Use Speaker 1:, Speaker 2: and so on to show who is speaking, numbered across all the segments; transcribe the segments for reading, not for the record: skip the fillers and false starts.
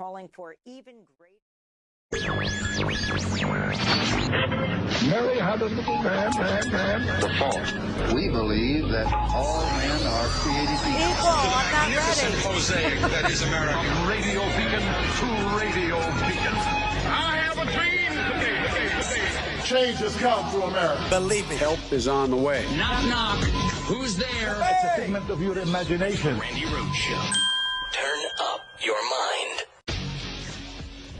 Speaker 1: calling for even greater.
Speaker 2: Mary had a little man. The fault. We believe that all men are created equal.
Speaker 3: I'm not ready.
Speaker 4: Mosaic that is America.
Speaker 2: From radio beacon to radio beacon.
Speaker 4: I have a dream today.
Speaker 2: Change has come to America.
Speaker 3: Believe me.
Speaker 2: Help is on the way.
Speaker 4: Knock, knock. Who's there?
Speaker 2: It's a figment of your imagination.
Speaker 4: Randi Rhodes Show.
Speaker 5: Turn up your mind.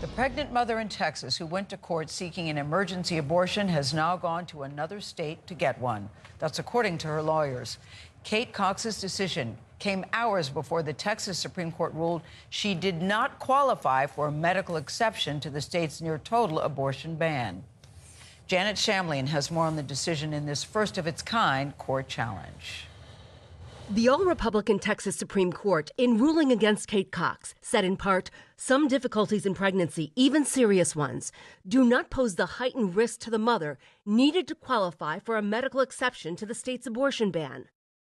Speaker 6: The pregnant mother in Texas who went to court seeking an emergency abortion has now gone to another state to get one. That's according to her lawyers. Kate Cox's decision came hours before the Texas Supreme Court ruled she did not qualify for a medical exception to the state's near-total abortion ban. Janet Shamlian has more on the decision in this first-of-its-kind court challenge.
Speaker 7: The all-Republican Texas Supreme Court, in ruling against Kate Cox, said in part, some difficulties in pregnancy, even serious ones, do not pose the heightened risk to the mother needed to qualify for a medical exception to the state's abortion ban.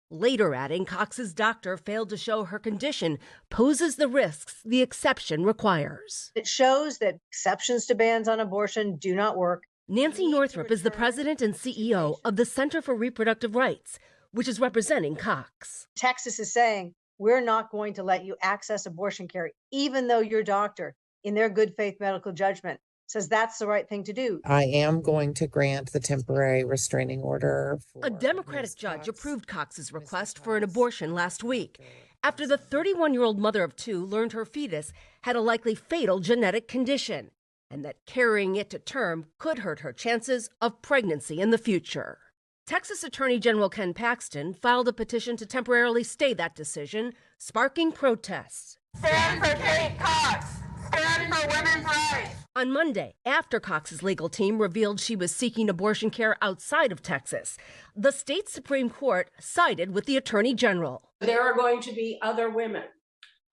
Speaker 7: Later adding, Cox's doctor failed to show her condition poses the risks the exception requires.
Speaker 8: It shows that exceptions to bans on abortion do not work.
Speaker 7: Nancy Northrup is the president and CEO of the Center for Reproductive Rights, which is representing Cox.
Speaker 8: Texas is saying, we're not going to let you access abortion care, even though your doctor, in their good faith medical judgment, says that's the right thing to do.
Speaker 9: I am going to grant the temporary restraining order.
Speaker 7: A Democratic judge approved Cox's request for an abortion last week after the 31-year-old mother of two learned her fetus had a likely fatal genetic condition and that carrying it to term could hurt her chances of pregnancy in the future. Texas Attorney General Ken Paxton filed a petition to temporarily stay that decision, sparking protests.
Speaker 3: Stand for Kate Cox. Stand for women's rights.
Speaker 7: On Monday, after Cox's legal team revealed she was seeking abortion care outside of Texas, the state Supreme Court sided with the Attorney General.
Speaker 10: There are going to be other women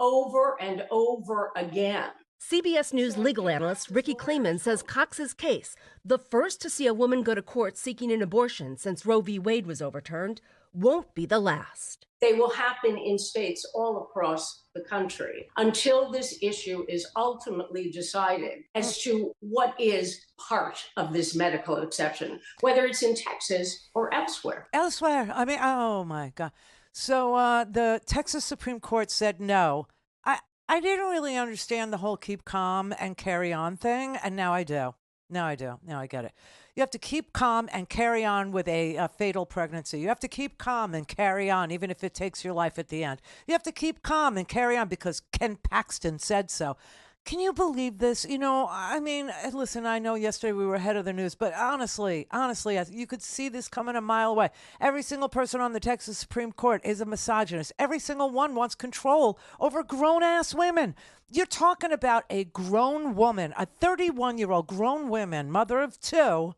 Speaker 10: over and over again.
Speaker 7: CBS News legal analyst Ricky Kleeman says Cox's case, the first to see a woman go to court seeking an abortion since Roe v. Wade was overturned, won't be the last.
Speaker 10: They will happen in states all across the country until this issue is ultimately decided as to what is part of this medical exception, whether it's in Texas or elsewhere.
Speaker 3: Elsewhere. I mean, oh my God. So the Texas Supreme Court said no. I didn't really understand the whole keep calm and carry on thing, and now I do. Now I get it. You have to keep calm and carry on with a fatal pregnancy. You have to keep calm and carry on, even if it takes your life at the end. You have to keep calm and carry on because Ken Paxton said so. Can you believe this? You know, I mean, listen, I know yesterday we were ahead of the news, but honestly, you could see this coming a mile away. Every single person on the Texas Supreme Court is a misogynist. Every single one wants control over grown-ass women. You're talking about a grown woman, a 31-year-old grown woman, mother of two,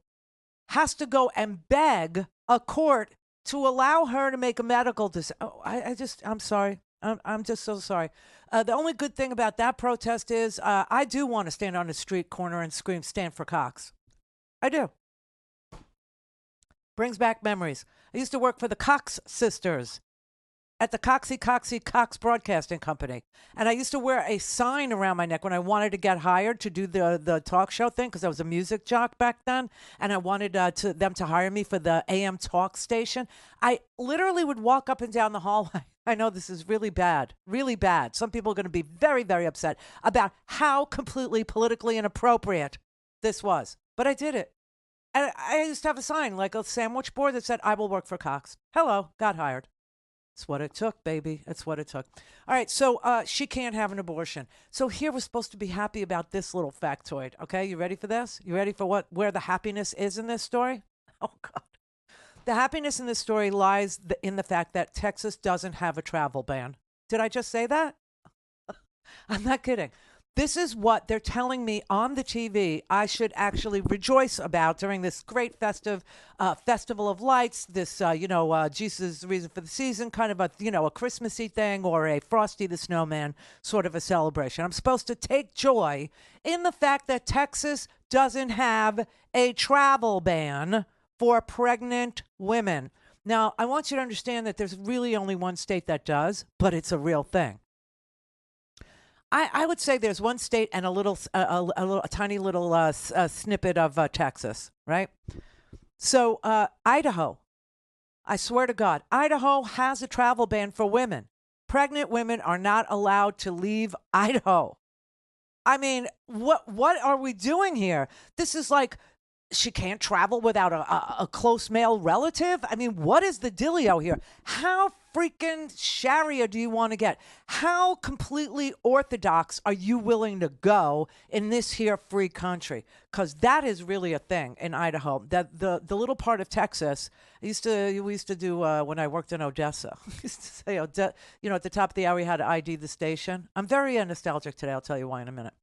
Speaker 3: has to go and beg a court to allow her to make a medical decision. Oh, I'm sorry. I'm just so sorry. The only good thing about that protest is I do want to stand on a street corner and scream, stand for Cox. I do. Brings back memories. I used to work for the Cox sisters at the Coxy Cox Broadcasting Company. And I used to wear a sign around my neck when I wanted to get hired to do the talk show thing because I was a music jock back then. And I wanted them to hire me for the AM talk station. I literally would walk up and down the hallway. I know this is really bad, really bad. Some people are going to be very, very upset about how completely politically inappropriate this was. But I did it. And I used to have a sign, like a sandwich board that said, I will work for Cox. Hello, got hired. It's what it took, baby. It's what it took. All right, so she can't have an abortion. So here we're supposed to be happy about this little factoid, okay? You ready for this? You ready for where the happiness is in this story? Oh, God. The happiness in this story lies in the fact that Texas doesn't have a travel ban. Did I just say that? I'm not kidding. This is what they're telling me on the TV I should actually rejoice about during this great festive festival of lights, this, Jesus' reason for the season, kind of a Christmassy thing or a Frosty the Snowman sort of a celebration. I'm supposed to take joy in the fact that Texas doesn't have a travel ban for pregnant women. Now, I want you to understand that there's really only one state that does, but it's a real thing. I would say there's one state and a tiny little snippet of Texas, right? So Idaho, I swear to God, Idaho has a travel ban for women. Pregnant women are not allowed to leave Idaho. I mean, what are we doing here? This is like she can't travel without a close male relative. I mean, what is the dealio here? How freaking Sharia do you want to get? How completely orthodox are you willing to go in this here free country? Because that is really a thing in Idaho. That the little part of Texas, we used to do when I worked in Odessa. We used to say, at the top of the hour, we had to ID the station. I'm very nostalgic today. I'll tell you why in a minute.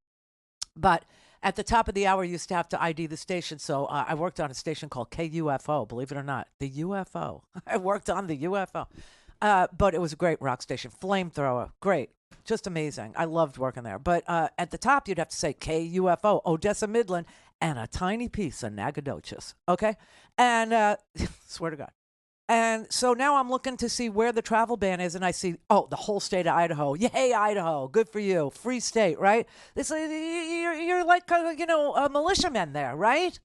Speaker 3: But at the top of the hour, you used to have to ID the station. So I worked on a station called KUFO, believe it or not. The UFO. I worked on the UFO. But it was a great rock station. Flamethrower. Great. Just amazing. I loved working there. But at the top, you'd have to say KUFO, Odessa Midland, and a tiny piece of Nacogdoches. Okay? And swear to God. And so now I'm looking to see where the travel ban is, and I see, the whole state of Idaho. Yay, Idaho. Good for you. Free state, right? You're like, a militiaman there, right?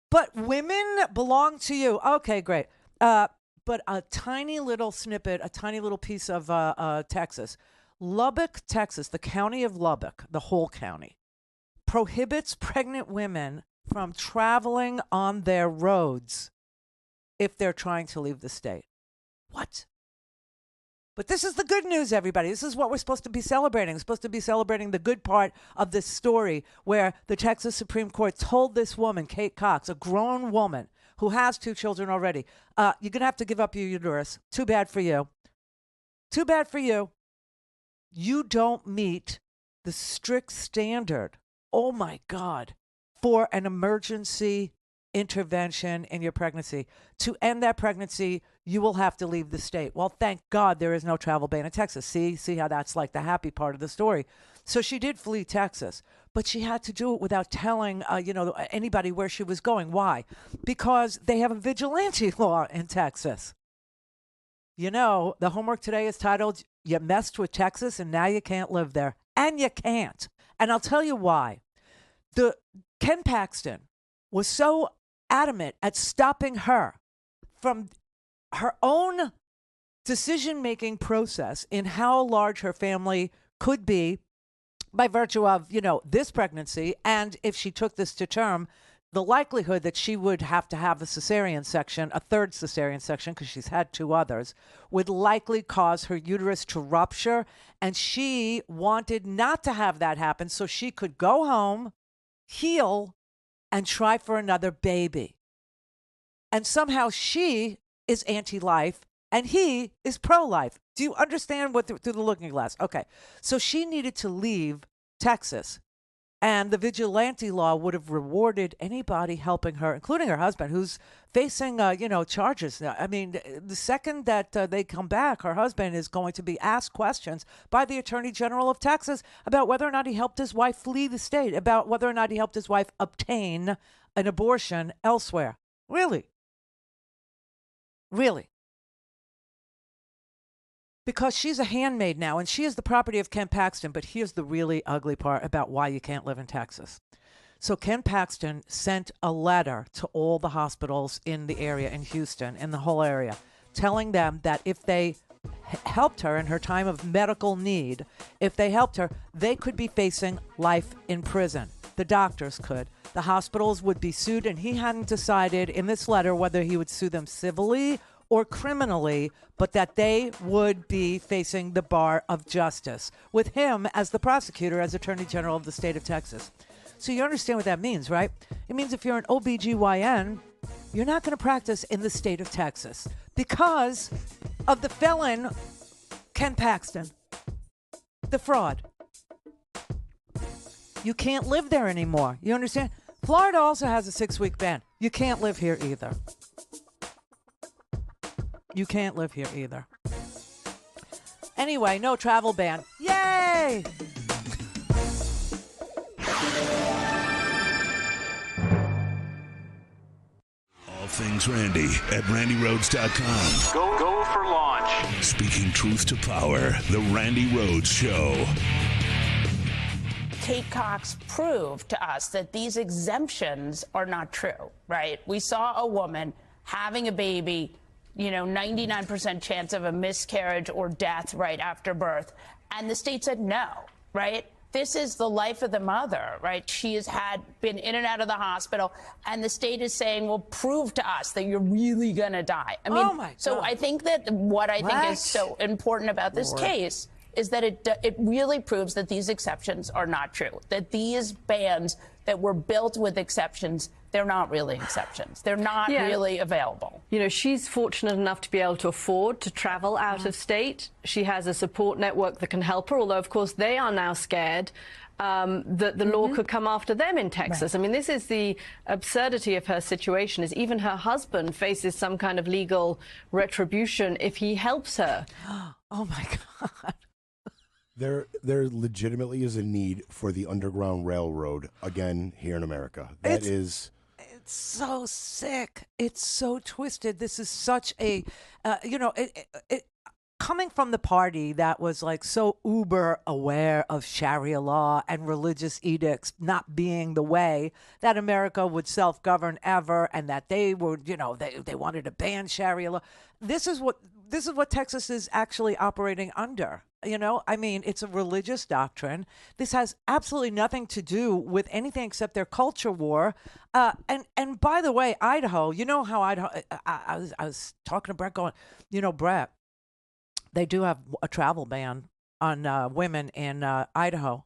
Speaker 3: But women belong to you. Okay, great. But a tiny little snippet, a tiny little piece of Texas. Lubbock, Texas, the county of Lubbock, the whole county, prohibits pregnant women from traveling on their roads if they're trying to leave the state. What? But this is the good news, everybody. This is what we're supposed to be celebrating. We're supposed to be celebrating the good part of this story where the Texas Supreme Court told this woman, Kate Cox, a grown woman who has 2 children already, you're going to have to give up your uterus. Too bad for you. Too bad for you. You don't meet the strict standard, oh my God, for an emergency intervention in your pregnancy. To end that pregnancy, you will have to leave the state. Well, thank God there is no travel ban in Texas. See how that's like the happy part of the story. So she did flee Texas, but she had to do it without telling, anybody where she was going. Why? Because they have a vigilante law in Texas. The homework today is titled, "You messed with Texas and now you can't live there." And you can't. And I'll tell you why. Ken Paxton was so adamant at stopping her from her own decision-making process in how large her family could be by virtue of, this pregnancy. And if she took this to term, the likelihood that she would have to have a cesarean section, a third cesarean section, because she's had 2 others, would likely cause her uterus to rupture. And she wanted not to have that happen so she could go home, heal, and try for another baby. And somehow she is anti-life and he is pro-life. Do you understand what through the looking glass? Okay. So she needed to leave Texas, and the vigilante law would have rewarded anybody helping her, including her husband, who's facing, charges. I mean, the second that they come back, her husband is going to be asked questions by the Attorney General of Texas about whether or not he helped his wife flee the state, about whether or not he helped his wife obtain an abortion elsewhere. Really? Really? Because she's a handmaid now, and she is the property of Ken Paxton. But here's the really ugly part about why you can't live in Texas. So Ken Paxton sent a letter to all the hospitals in the area, in Houston, in the whole area, telling them that if they helped her in her time of medical need, if they helped her, they could be facing life in prison. The doctors could. The hospitals would be sued, and he hadn't decided in this letter whether he would sue them civilly or criminally, but that they would be facing the bar of justice with him as the prosecutor, as Attorney General of the state of Texas. So you understand what that means, right? It means if you're an OBGYN, you're not going to practice in the state of Texas because of the felon Ken Paxton, the fraud. You can't live there anymore. You understand? Florida also has a 6-week ban. You can't live here either. You can't live here either. Anyway, no travel ban. Yay!
Speaker 1: All things Randi at RandiRhodes.com.
Speaker 11: Go for launch.
Speaker 1: Speaking truth to power, the Randi Rhodes Show.
Speaker 11: Kate Cox proved to us that these exemptions are not true, right? We saw a woman having a baby, 99% chance of a miscarriage or death right after birth, and the state said no, right? This is the life of the mother, right? She has been in and out of the hospital, and the state is saying, well, prove to us that you're really going to die. I mean,
Speaker 3: oh my God.
Speaker 11: So I think that what I think is so important about this case is that it really proves that these exceptions are not true, that these bans that were built with exceptions, they're not really exceptions. They're not really available.
Speaker 12: She's fortunate enough to be able to afford to travel out of state. She has a support network that can help her, although, of course, they are now scared that the law could come after them in Texas. Right. I mean, this is the absurdity of her situation, is even her husband faces some kind of legal retribution if he helps her.
Speaker 3: Oh, my God.
Speaker 13: There legitimately is a need for the Underground Railroad again here in America. It's
Speaker 3: so sick. It's so twisted. This is such a, coming from the party that was like so uber aware of Sharia law and religious edicts not being the way that America would self-govern ever, and that they were, they wanted to ban Sharia law. This is what Texas is actually operating under. I mean, it's a religious doctrine. This has absolutely nothing to do with anything except their culture war. And by the way, Idaho, how Idaho, I was talking to Brett going, Brett, they do have a travel ban on women in Idaho.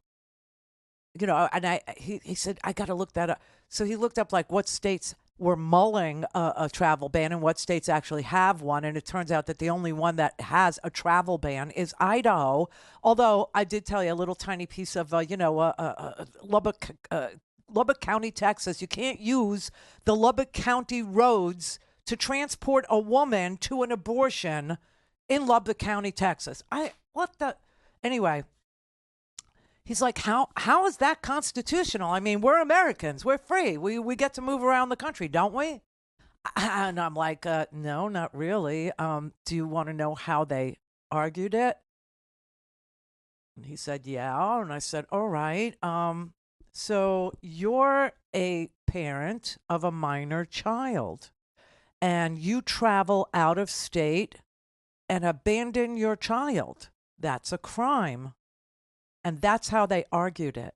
Speaker 3: And he said, I got to look that up. So he looked up like what states were mulling a travel ban and what states actually have one. And it turns out that the only one that has a travel ban is Idaho. Although I did tell you a little tiny piece of, Lubbock County, Texas. You can't use the Lubbock County roads to transport a woman to an abortion in Lubbock County, Texas. Anyway. He's like, how is that constitutional? I mean, we're Americans. We're free. We get to move around the country, don't we? And I'm like, no, not really. Do you want to know how they argued it? And he said, yeah. And I said, all right. So you're a parent of a minor child, and you travel out of state and abandon your child. That's a crime. And that's how they argued it.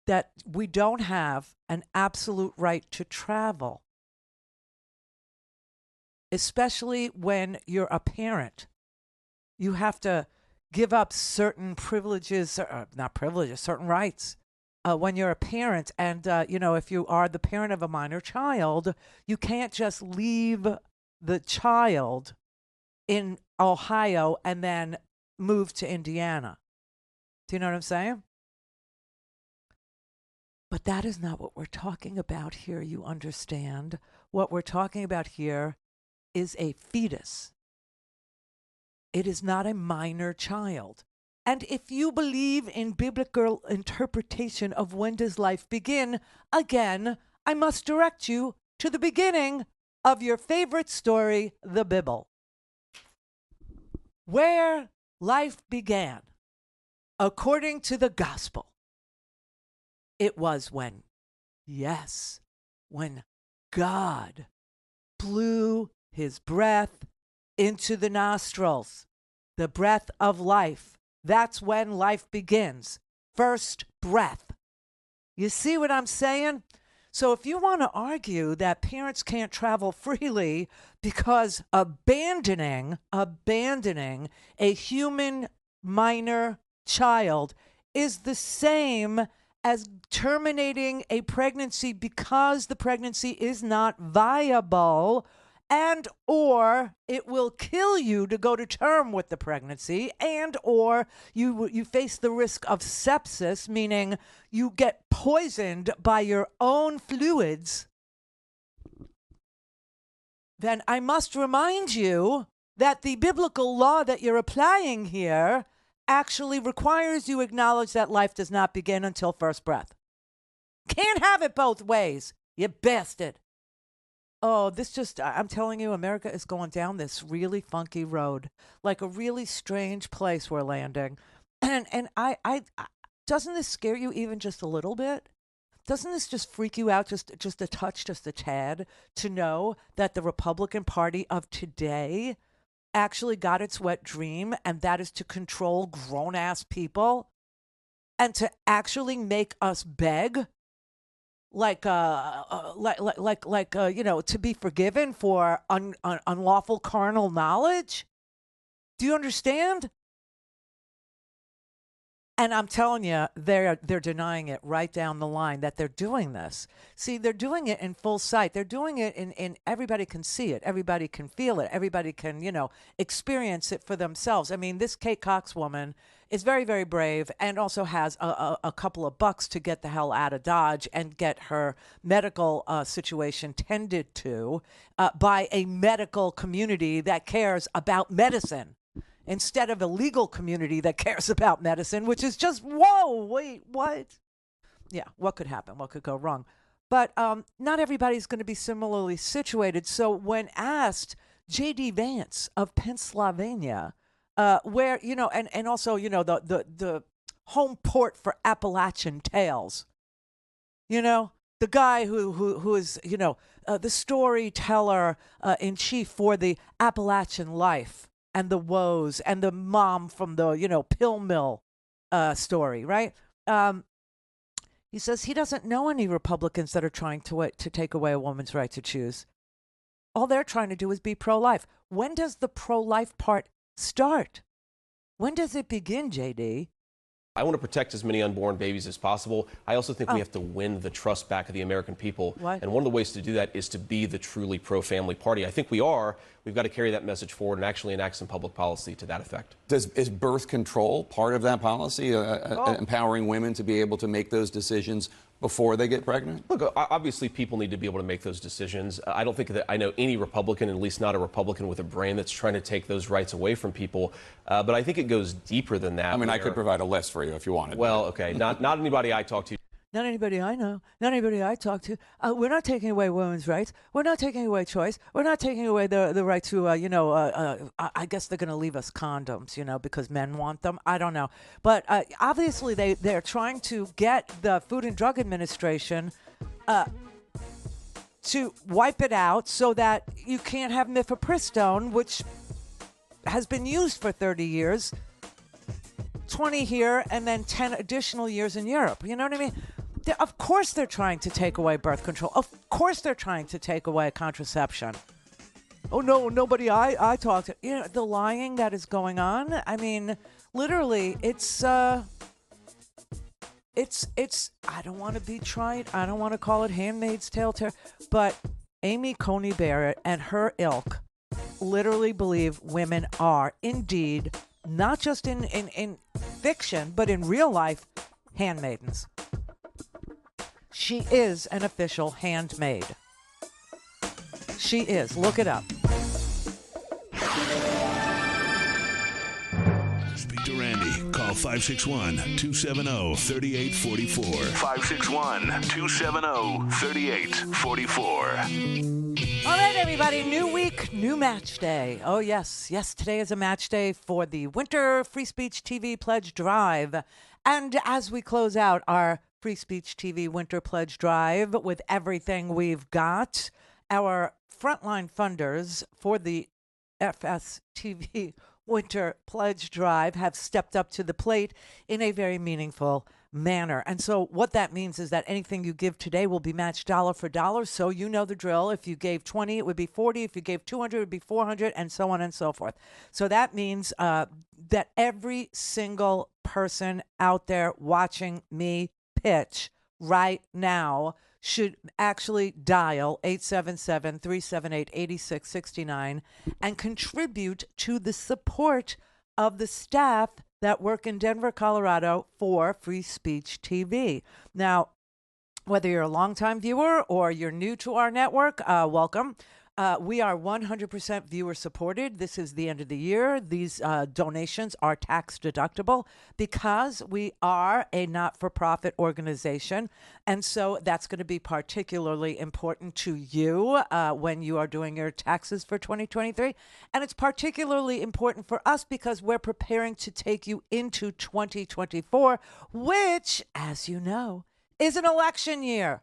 Speaker 3: That we don't have an absolute right to travel, especially when you're a parent. You have to give up certain privileges, not privileges, certain rights when you're a parent. And, if you are the parent of a minor child, you can't just leave the child in Ohio and then move to Indiana. Do you know what I'm saying? But that is not what we're talking about here, you understand. What we're talking about here is a fetus. It is not a minor child. And if you believe in biblical interpretation of when does life begin, again, I must direct you to the beginning of your favorite story, the Bible. Where life began, according to the gospel, it was when God blew his breath into the nostrils, the breath of life. That's when life begins. First breath. You see what I'm saying? So if you want to argue that parents can't travel freely because abandoning a human minor child is the same as terminating a pregnancy because the pregnancy is not viable, and or it will kill you to go to term with the pregnancy, and or you face the risk of sepsis, meaning you get poisoned by your own fluids, then I must remind you that the biblical law that you're applying here actually requires you acknowledge that life does not begin until first breath. Can't have it both ways, you bastard. Oh, I'm telling you, America is going down this really funky road, like a really strange place we're landing. And Doesn't this scare you even just a little bit? Doesn't this just freak you out just a touch, just a tad, to know that the Republican Party of today actually got its wet dream, and that is to control grown-ass people and to actually make us beg, to be forgiven for unlawful carnal knowledge? Do you understand? And I'm telling you, they're denying it right down the line that they're doing this. See, they're doing it in full sight. They're doing it in everybody can see it. Everybody can feel it. Everybody can, experience it for themselves. I mean, this Kate Cox woman is very, very brave and also has a couple of bucks to get the hell out of Dodge and get her medical situation tended to by a medical community that cares about medicine, instead of a legal community that cares about medicine, which is just, whoa, wait, what? Yeah, what could happen? What could go wrong? But not everybody's going to be similarly situated. So when asked, J.D. Vance of Pennsylvania, where, and also, the home port for Appalachian tales, the guy who is, the storyteller in chief for the Appalachian life, and the woes, and the mom from the, pill mill story, right? He says he doesn't know any Republicans that are trying to take away a woman's right to choose. All they're trying to do is be pro-life. When does the pro-life part start? When does it begin, JD?
Speaker 14: I want to protect as many unborn babies as possible. I also think we have to win the trust back of the American people.
Speaker 3: What?
Speaker 14: And one of the ways to do that is to be the truly pro-family party. I think we are. We've got to carry that message forward and actually enact some public policy to that effect.
Speaker 15: Is birth control part of that policy, empowering women to be able to make those decisions before they get pregnant?
Speaker 14: Look, obviously people need to be able to make those decisions. I don't think that I know any Republican, at least not a Republican with a brain, that's trying to take those rights away from people. But I think it goes deeper than that.
Speaker 15: I mean, I could provide a list for you if you wanted.
Speaker 14: Well, okay. Not anybody I talk to.
Speaker 3: Not anybody I know. Not anybody I talk to. We're not taking away women's rights. We're not taking away choice. We're not taking away the right to, I guess they're going to leave us condoms, because men want them. I don't know. But obviously they're trying to get the Food and Drug Administration to wipe it out so that you can't have mifepristone, which has been used for 30 years, 20 here, and then 10 additional years in Europe. You know what I mean? Of course they're trying to take away birth control. Of course they're trying to take away contraception. Oh, no, nobody I talked to. The lying that is going on. I mean, literally, it's I don't want to be trite. I don't want to call it Handmaid's Tale, but Amy Coney Barrett and her ilk literally believe women are indeed, not just in fiction, but in real life, handmaidens. She is an official handmaid. She is. Look it up.
Speaker 1: Speak to Randi. Call 561-270-3844. 561-270-3844.
Speaker 3: All right, everybody. New week, new match day. Oh, yes. Yes, today is a match day for the Winter Free Speech TV Pledge Drive. And as we close out our Free Speech TV Winter Pledge Drive with everything we've got, our frontline funders for the FSTV Winter Pledge Drive have stepped up to the plate in a very meaningful manner. And so what that means is that anything you give today will be matched dollar for dollar. So you know the drill. If you gave 20, it would be 40. If you gave 200, it would be 400, and so on and so forth. So that means that every single person out there watching me pitch right now should actually dial 877-378-8669 and contribute to the support of the staff that work in Denver, Colorado for Free Speech TV. Now, whether you're a longtime viewer or you're new to our network, welcome. We are 100% viewer supported. This is the end of the year. These donations are tax deductible because we are a not-for-profit organization. And so that's going to be particularly important to you when you are doing your taxes for 2023. And it's particularly important for us because we're preparing to take you into 2024, which, as you know, is an election year.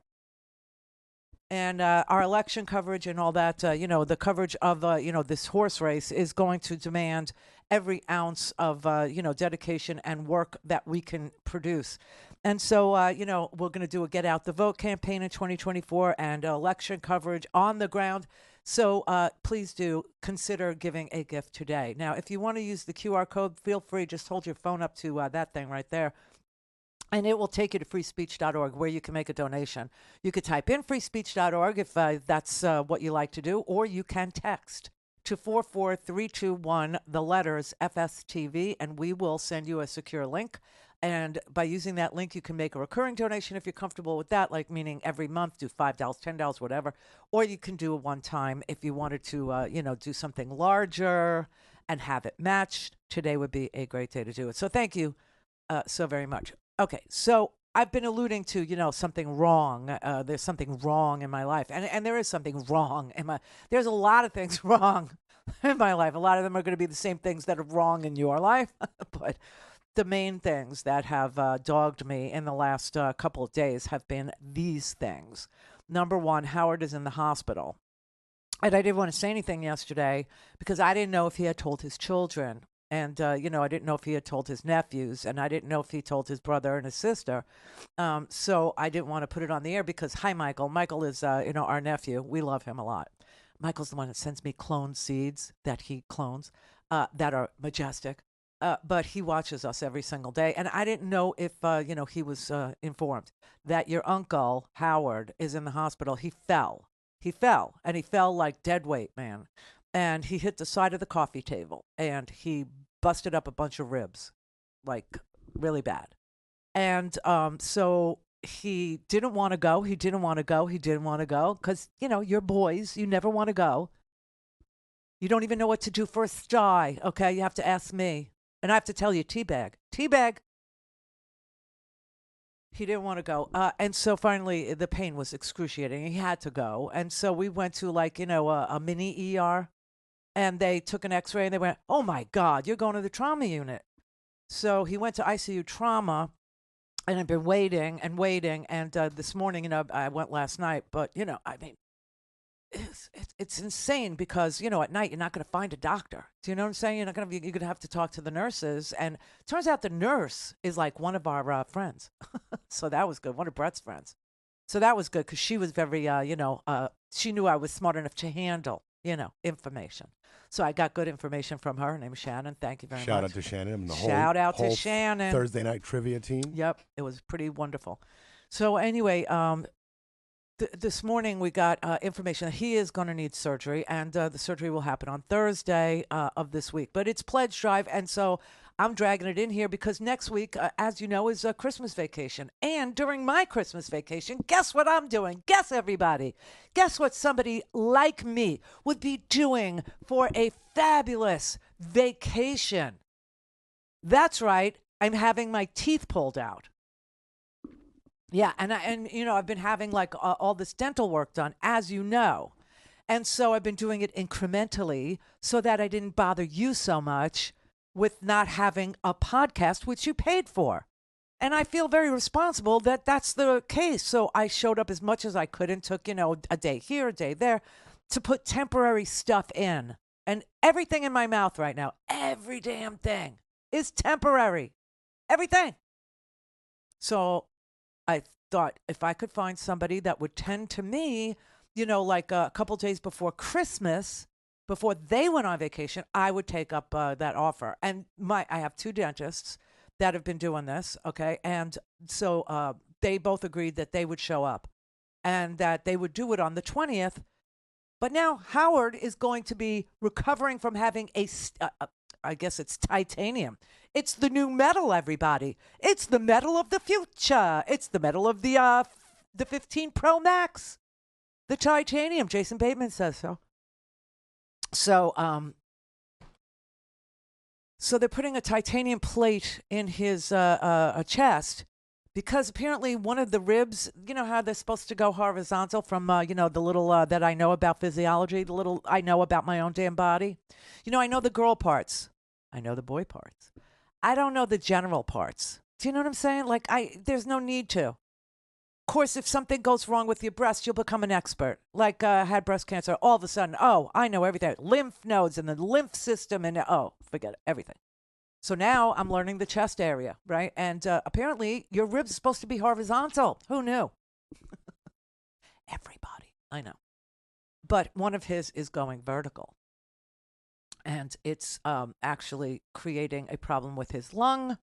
Speaker 3: And our election coverage and all that, the coverage of, this horse race is going to demand every ounce of, dedication and work that we can produce. And so, we're going to do a Get Out the Vote campaign in 2024 and election coverage on the ground. So please do consider giving a gift today. Now, if you want to use the QR code, feel free. Just hold your phone up to that thing right there. And it will take you to freespeech.org where you can make a donation. You could type in freespeech.org if that's what you like to do, or you can text to 44321, the letters FSTV, and we will send you a secure link. And by using that link, you can make a recurring donation if you're comfortable with that, like meaning every month, do $5, $10, whatever. Or you can do a one-time if you wanted to, do something larger and have it matched. Today would be a great day to do it. So thank you so very much. Okay, so I've been alluding to, something wrong. There's something wrong in my life. And there is something wrong there's a lot of things wrong in my life. A lot of them are going to be the same things that are wrong in your life. But the main things that have dogged me in the last couple of days have been these things. Number one, Howard is in the hospital. And I didn't want to say anything yesterday because I didn't know if he had told his children. And, I didn't know if he had told his nephews, and I didn't know if he told his brother and his sister. So I didn't want to put it on the air because, hi, Michael. Michael is, our nephew. We love him a lot. Michael's the one that sends me clone seeds that he clones that are majestic. But he watches us every single day. And I didn't know if, he was informed that your uncle, Howard, is in the hospital. He fell, and he fell like dead weight, man. And he hit the side of the coffee table, and he busted up a bunch of ribs, like really bad. And so he didn't want to go. He didn't want to go because, you're boys. You never want to go. You don't even know what to do first try, okay? You have to ask me. And I have to tell you, teabag. He didn't want to go. And so finally, the pain was excruciating. He had to go. And so we went to a mini ER. And they took an x-ray and they went, oh, my God, you're going to the trauma unit. So he went to ICU trauma, and I've been waiting. And this morning, I went last night. But, it's insane because, at night you're not going to find a doctor. Do you know what I'm saying? You're going to have to talk to the nurses. And it turns out the nurse is like one of our friends. So that was good. One of Brett's friends. So that was good because she was very, she knew I was smart enough to handle, information. So I got good information from her. Her name is Shannon. Thank you very much.
Speaker 13: Shout out to Shannon and the
Speaker 3: Shout out to
Speaker 13: whole
Speaker 3: Shannon.
Speaker 13: Thursday night trivia team.
Speaker 3: Yep. It was pretty wonderful. So anyway, this morning we got information that he is going to need surgery, and the surgery will happen on Thursday of this week. But it's pledge drive, and so I'm dragging it in here because next week, as you know, is a Christmas vacation. And during my Christmas vacation, guess what I'm doing? Guess, everybody. Guess what somebody like me would be doing for a fabulous vacation? That's right. I'm having my teeth pulled out. Yeah, and I've been having all this dental work done, as you know. And so I've been doing it incrementally so that I didn't bother you so much with not having a podcast, which you paid for. And I feel very responsible that that's the case. So I showed up as much as I could and took, a day here, a day there to put temporary stuff in. And everything in my mouth right now, every damn thing is temporary. Everything. So I thought if I could find somebody that would tend to me, a couple days before Christmas, before they went on vacation, I would take up that offer. And I have two dentists that have been doing this, okay? And so they both agreed that they would show up and that they would do it on the 20th. But now Howard is going to be recovering from having I guess it's titanium. It's the new metal, everybody. It's the metal of the future. It's the metal of the 15 Pro Max. The titanium. Jason Bateman says so. So, so they're putting a titanium plate in his a chest because apparently one of the ribs, you know how they're supposed to go horizontal from, you know, the little that I know about physiology, the little I know about my own damn body. You know, I know the girl parts. I know the boy parts. I don't know the general parts. Do you know what I'm saying? Like, there's no need to. Of course, if something goes wrong with your breast, you'll become an expert. Like, I had breast cancer. All of a sudden, oh, I know everything. Lymph nodes and the lymph system and, oh, forget it, everything. So now I'm learning the chest area, right? And apparently your ribs are supposed to be horizontal. Who knew? Everybody. I know. But one of his is going vertical. And it's actually creating a problem with his lung.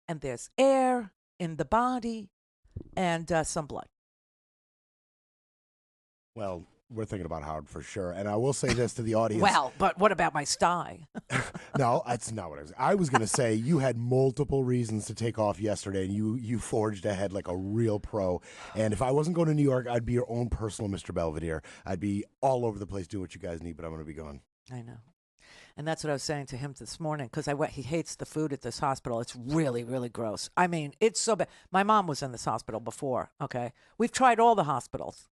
Speaker 3: And there's air in the body and some blood.
Speaker 13: Well, we're thinking about Howard for sure. And I will say this to the audience.
Speaker 3: Well, but what about my sty?
Speaker 13: No, that's not what I was going to say. You had multiple reasons to take off yesterday, and you forged ahead like a real pro. And if I wasn't going to New York, I'd be your own personal Mr. Belvedere. I'd be all over the place doing what you guys need, but I'm going to be gone.
Speaker 3: I know. And that's what I was saying to him this morning, because he hates the food at this hospital. It's really, really gross. I mean, it's so bad. My mom was in this hospital before, okay? We've tried all the hospitals.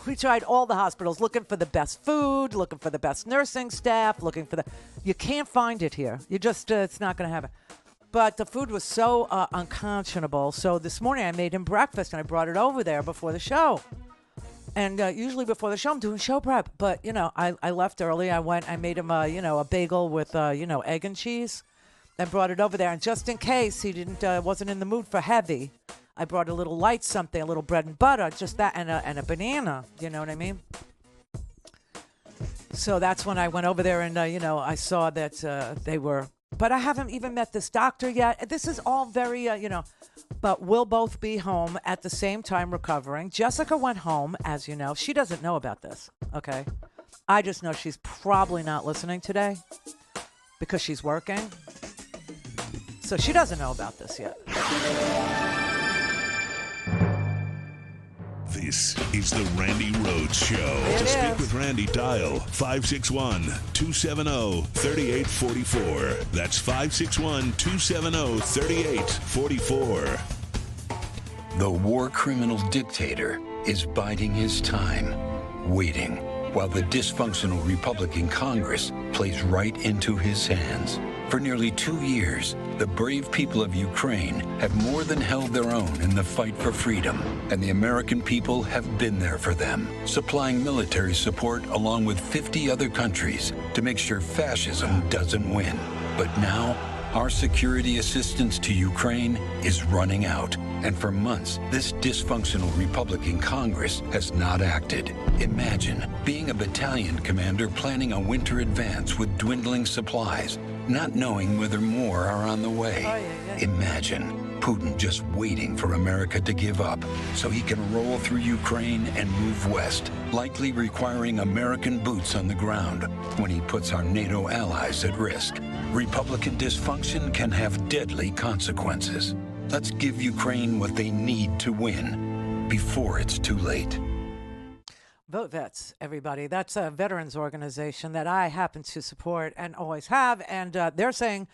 Speaker 3: We tried all the hospitals looking for the best food, looking for the best nursing staff, looking for you can't find it here. You just, it's not going to happen. But the food was so unconscionable. So this morning I made him breakfast and I brought it over there before the show. And usually before the show, I'm doing show prep. But, you know, I left early. I made him, a bagel with, egg and cheese. Then brought it over there. And just in case he wasn't in the mood for heavy, I brought a little light something, a little bread and butter, just that, and a banana. You know what I mean? So that's when I went over there and, I saw that they were. But I haven't even met this doctor yet. This is all very, but we'll both be home at the same time recovering. Jessica went home, as you know. She doesn't know about this, okay? I just know she's probably not listening today because she's working. So she doesn't know about this yet.
Speaker 1: This is the Randi Rhodes Show. To speak with Randi, dial 561-270-3844. That's 561-270-3844.
Speaker 16: The war criminal dictator is biding his time, waiting, while the dysfunctional Republican Congress plays right into his hands. For nearly 2 years, the brave people of Ukraine have more than held their own in the fight for freedom, and the American people have been there for them, supplying military support along with 50 other countries to make sure fascism doesn't win. But now, our security assistance to Ukraine is running out, and for months, this dysfunctional Republican Congress has not acted. Imagine being a battalion commander planning a winter advance with dwindling supplies, not knowing whether more are on the way. Imagine Putin just waiting for America to give up so he can roll through Ukraine and move west, likely requiring American boots on the ground when he puts our NATO allies at risk. Republican dysfunction can have deadly consequences. Let's give Ukraine what they need to win before it's too late.
Speaker 3: Vote Vets, everybody. That's a veterans organization that I happen to support and always have. And they're saying,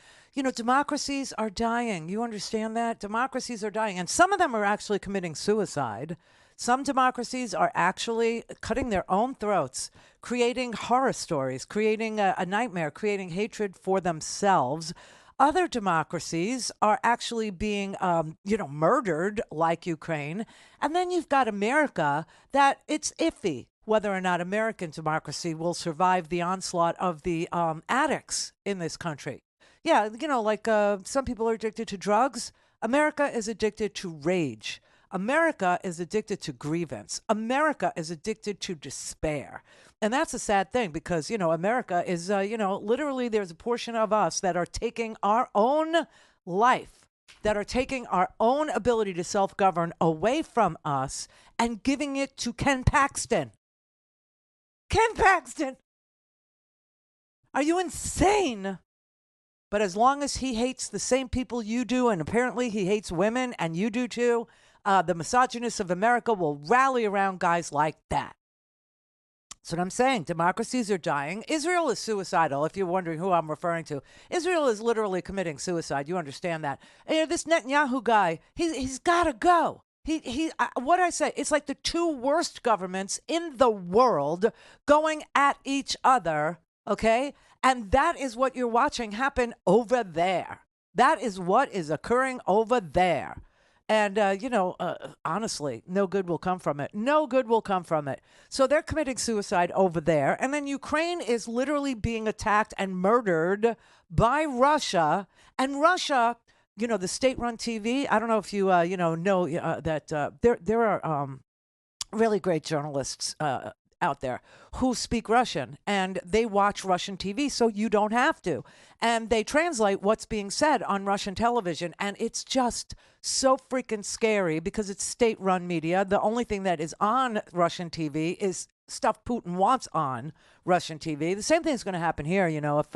Speaker 3: democracies are dying. You understand that? Democracies are dying. And some of them are actually committing suicide. Some democracies are actually cutting their own throats, creating horror stories, creating a nightmare, creating hatred for themselves. Other democracies are actually being, murdered like Ukraine. And then you've got America that it's iffy whether or not American democracy will survive the onslaught of the addicts in this country. Yeah, some people are addicted to drugs. America is addicted to rage. America is addicted to grievance. America is addicted to despair. And that's a sad thing because, America is, literally there's a portion of us that are taking our own life, that are taking our own ability to self-govern away from us and giving it to Ken Paxton. Ken Paxton! Are you insane? But as long as he hates the same people you do, and apparently he hates women, and you do too, the misogynists of America will rally around guys like that. That's what I'm saying. Democracies are dying. Israel is suicidal, if you're wondering who I'm referring to. Israel is literally committing suicide. You understand that. And this Netanyahu guy, he's got to go. What I say, it's like the two worst governments in the world going at each other, okay? And that is what you're watching happen over there. That is what is occurring over there. And, honestly, no good will come from it. No good will come from it. So they're committing suicide over there. And then Ukraine is literally being attacked and murdered by Russia. And Russia, the state-run TV, I don't know if you, know that there are really great journalists out there who speak Russian, and they watch Russian TV, so you don't have to. And they translate what's being said on Russian television, and it's just so freaking scary because it's state-run media. The only thing that is on Russian TV is stuff Putin wants on Russian TV. The same thing is going to happen here, if,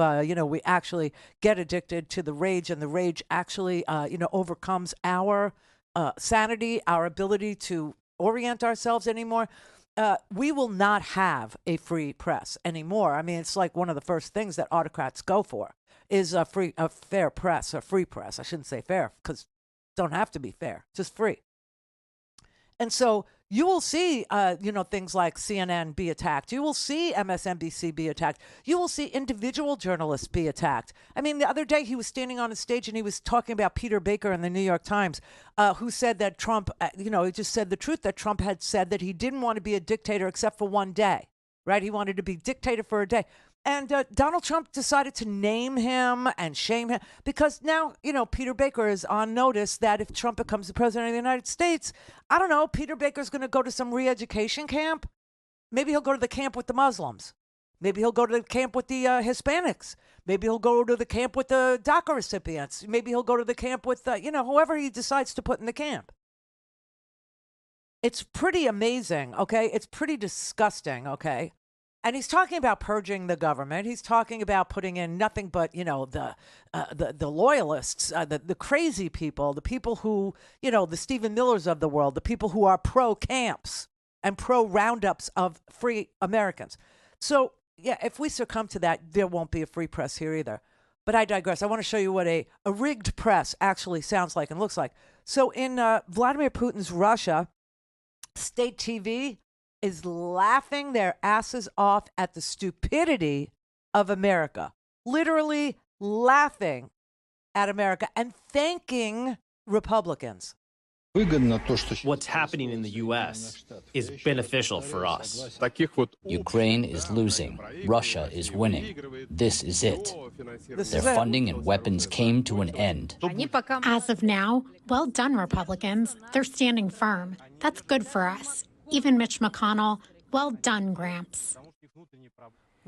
Speaker 3: we actually get addicted to the rage, and the rage actually, overcomes our sanity, our ability to orient ourselves anymore. We will not have a free press anymore. I mean, it's like one of the first things that autocrats go for is a fair press, a free press. I shouldn't say fair because don't have to be fair, just free. And so you will see, things like CNN be attacked. You will see MSNBC be attacked. You will see individual journalists be attacked. I mean, the other day he was standing on a stage and he was talking about Peter Baker in the New York Times, who said that Trump, he just said the truth, that Trump had said that he didn't want to be a dictator except for one day, right? He wanted to be dictator for a day. And Donald Trump decided to name him and shame him because now, Peter Baker is on notice that if Trump becomes the president of the United States, I don't know, Peter Baker's going to go to some re-education camp. Maybe he'll go to the camp with the Muslims. Maybe he'll go to the camp with the Hispanics. Maybe he'll go to the camp with the DACA recipients. Maybe he'll go to the camp with, whoever he decides to put in the camp. It's pretty amazing, okay? It's pretty disgusting, okay? And he's talking about purging the government. He's talking about putting in nothing but, the loyalists, the crazy people, the people who, the Stephen Millers of the world, the people who are pro-camps and pro-roundups of free Americans. So, yeah, if we succumb to that, there won't be a free press here either. But I digress. I want to show you what a rigged press actually sounds like and looks like. So in Vladimir Putin's Russia, state TV is laughing their asses off at the stupidity of America, literally laughing at America and thanking Republicans.
Speaker 17: What's happening in the U.S. is beneficial for us.
Speaker 18: Ukraine is losing. Russia is winning. This is it. Their funding and weapons came to an end.
Speaker 19: As of now, well done, Republicans. They're standing firm. That's good for us. Even Mitch McConnell, well done, Gramps.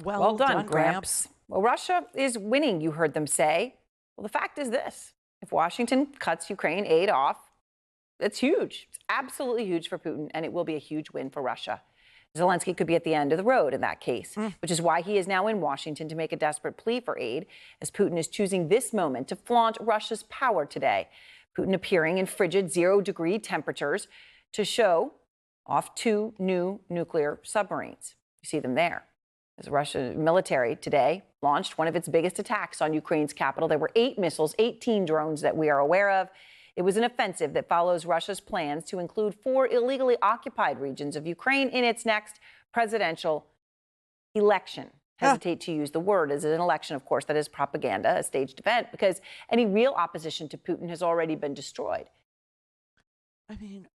Speaker 20: Well done, Gramps. Well, Russia is winning, you heard them say. Well, the fact is this. If Washington cuts Ukraine aid off, it's huge. It's absolutely huge for Putin, and it will be a huge win for Russia. Zelensky could be at the end of the road in that case, which is why he is now in Washington to make a desperate plea for aid, as Putin is choosing this moment to flaunt Russia's power today. Putin appearing in frigid 0-degree temperatures to show off 2 new nuclear submarines. You see them there. As the Russian military today launched one of its biggest attacks on Ukraine's capital. There were 8 missiles, 18 drones that we are aware of. It was an offensive that follows Russia's plans to include 4 illegally occupied regions of Ukraine in its next presidential election. Hesitate to use the word as an election, of course, that is propaganda, a staged event, because any real opposition to Putin has already been destroyed.
Speaker 3: I mean,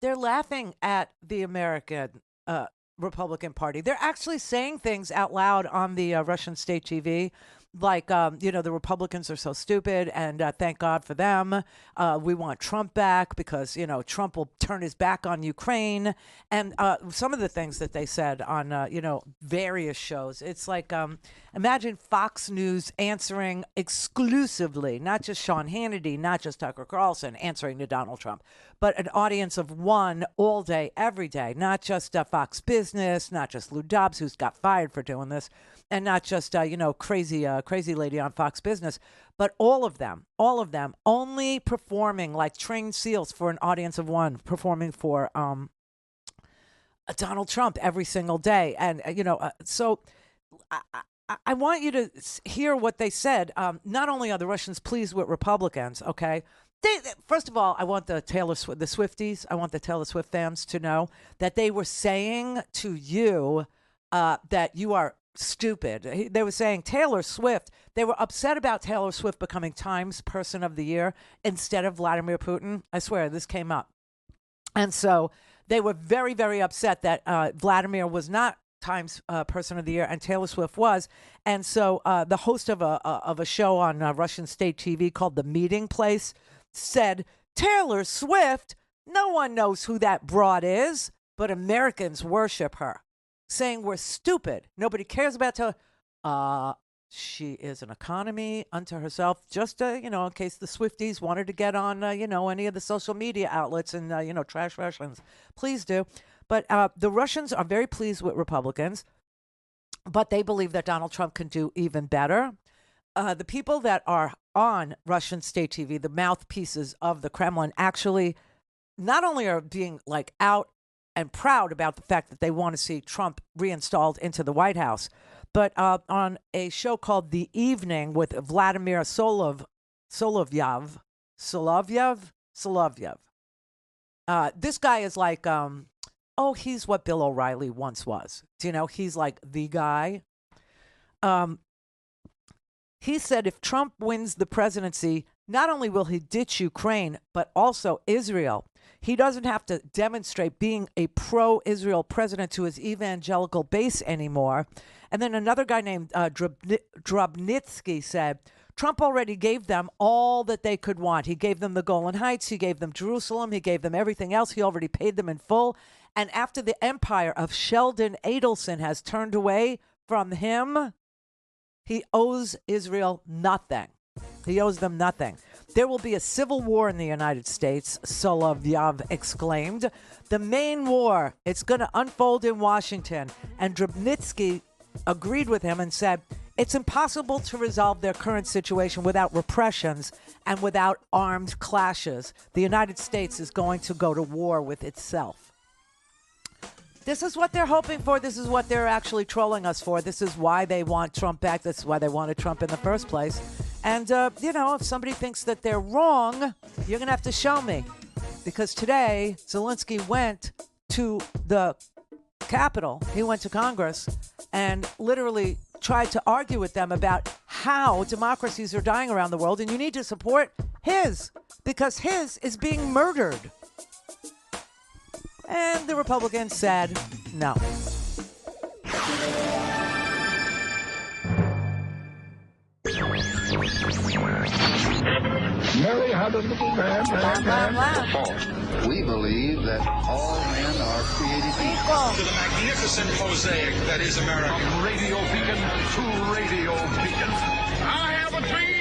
Speaker 3: they're laughing at the American Republican Party. They're actually saying things out loud on the Russian state TV, like, the Republicans are so stupid, and thank God for them. We want Trump back because, Trump will turn his back on Ukraine. And some of the things that they said on, various shows. It's like, imagine Fox News answering exclusively, not just Sean Hannity, not just Tucker Carlson answering to Donald Trump, but an audience of one all day, every day, not just Fox Business, not just Lou Dobbs, who's got fired for doing this, and not just, crazy lady on Fox Business, but all of them only performing like trained seals for an audience of one, performing for Donald Trump every single day. And, so I want you to hear what they said. Not only are the Russians pleased with Republicans, okay? First of all, I want the Swifties, I want the Taylor Swift fans to know that they were saying to you that you are stupid. They were saying Taylor Swift, they were upset about Taylor Swift becoming Times Person of the Year instead of Vladimir Putin. I swear, this came up. And so they were very, very upset that Vladimir was not Times Person of the Year and Taylor Swift was. And so the host of a show on Russian state TV called The Meeting Place said, Taylor Swift, no one knows who that broad is, but Americans worship her, saying we're stupid. Nobody cares about Taylor. She is an economy unto herself, just, in case the Swifties wanted to get on, any of the social media outlets and, trash Russians. Please do. But the Russians are very pleased with Republicans, but they believe that Donald Trump can do even better. The people that are on Russian state TV, the mouthpieces of the Kremlin, actually not only are being out and proud about the fact that they want to see Trump reinstalled into the White House, but on a show called The Evening with Vladimir Solovyev. This guy is like, he's what Bill O'Reilly once was. He's like the guy. He said if Trump wins the presidency, not only will he ditch Ukraine, but also Israel. He doesn't have to demonstrate being a pro-Israel president to his evangelical base anymore. And then another guy named Drobnitsky said, Trump already gave them all that they could want. He gave them the Golan Heights. He gave them Jerusalem. He gave them everything else. He already paid them in full. And after the empire of Sheldon Adelson has turned away from him, he owes Israel nothing. He owes them nothing. There will be a civil war in the United States, Solovyev exclaimed. The main war, it's going to unfold in Washington. And Drobnitsky agreed with him and said, it's impossible to resolve their current situation without repressions and without armed clashes. The United States is going to go to war with itself. This is what they're hoping for. This is what they're actually trolling us for. This is why they want Trump back. That's why they wanted Trump in the first place. And, if somebody thinks that they're wrong, you're going to have to show me. Because today, Zelensky went to the Capitol. He went to Congress and literally tried to argue with them about how democracies are dying around the world. And you need to support his, because his is being murdered. And the Republicans said no.
Speaker 2: Mary, how does the fall? We believe that all men are created equal.
Speaker 4: To the magnificent mosaic that is America. From radio beacon to radio beacon. I have a dream.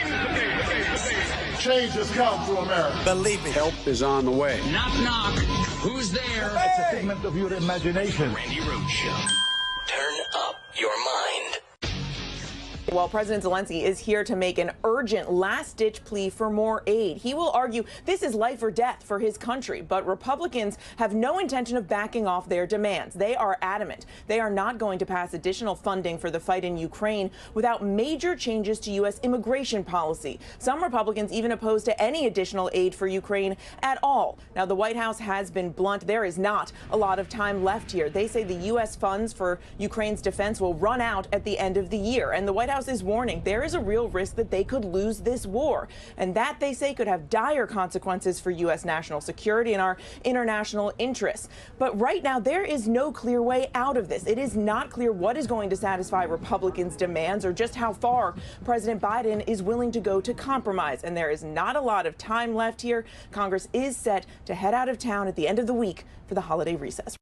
Speaker 2: Change has come to America.
Speaker 4: Believe me.
Speaker 2: Help is on the way.
Speaker 4: Knock, knock. Who's there?
Speaker 2: It's a figment of your imagination.
Speaker 4: Randi Rhodes Show.
Speaker 5: Turn up your mind.
Speaker 21: Well, President Zelensky is here to make an urgent last-ditch plea for more aid. He will argue this is life or death for his country, but Republicans have no intention of backing off their demands. They are adamant. They are not going to pass additional funding for the fight in Ukraine without major changes to U.S. immigration policy. Some Republicans even opposed to any additional aid for Ukraine at all. Now, the White House has been blunt. There is not a lot of time left here. They say the U.S. funds for Ukraine's defense will run out at the end of the year, and the White House is warning there is a real risk that they could lose this war, and that, they say, could have dire consequences for U.S. national security and our international interests. But right now, there is no clear way out of this. It is not clear what is going to satisfy Republicans' demands or just how far President Biden is willing to go to compromise, and there is not a lot of time left here. Congress is set to head out of town at the end of the week for the holiday recess.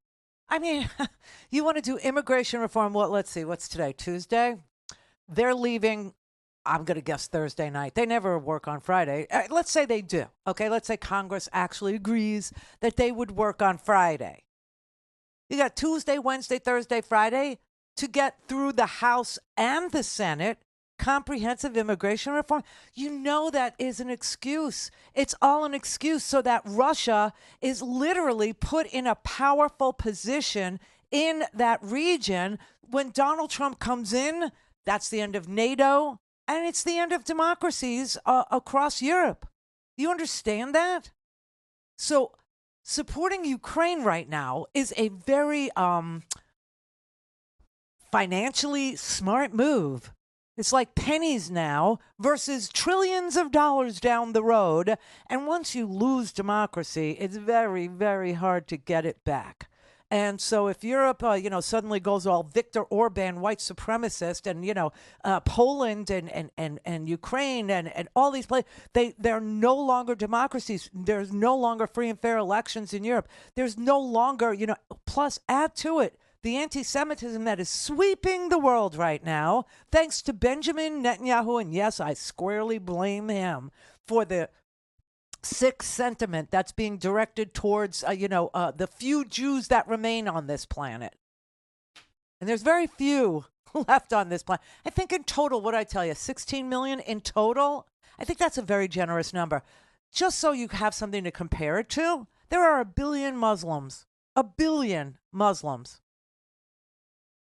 Speaker 3: I mean, you want to do immigration reform? Well, let's see. What's today? Tuesday? They're leaving, I'm going to guess, Thursday night. They never work on Friday. Let's say they do. Okay, let's say Congress actually agrees that they would work on Friday. You got Tuesday, Wednesday, Thursday, Friday to get through the House and the Senate comprehensive immigration reform. You know that is an excuse. It's all an excuse so that Russia is literally put in a powerful position in that region. When Donald Trump comes in, that's the end of NATO, and it's the end of democracies across Europe. You understand that? So supporting Ukraine right now is a very financially smart move. It's like pennies now versus trillions of dollars down the road. And once you lose democracy, it's very, very hard to get it back. And so if Europe, suddenly goes all Viktor Orban, white supremacist, and, Poland and Ukraine and all these places, they're no longer democracies. There's no longer free and fair elections in Europe. There's no longer, plus add to it the anti-Semitism that is sweeping the world right now, thanks to Benjamin Netanyahu. And yes, I squarely blame him for the sick sentiment that's being directed towards, the few Jews that remain on this planet. And there's very few left on this planet. I think in total, what I tell you, 16 million in total. I think that's a very generous number. Just so you have something to compare it to, there are 1 billion Muslims. 1 billion Muslims.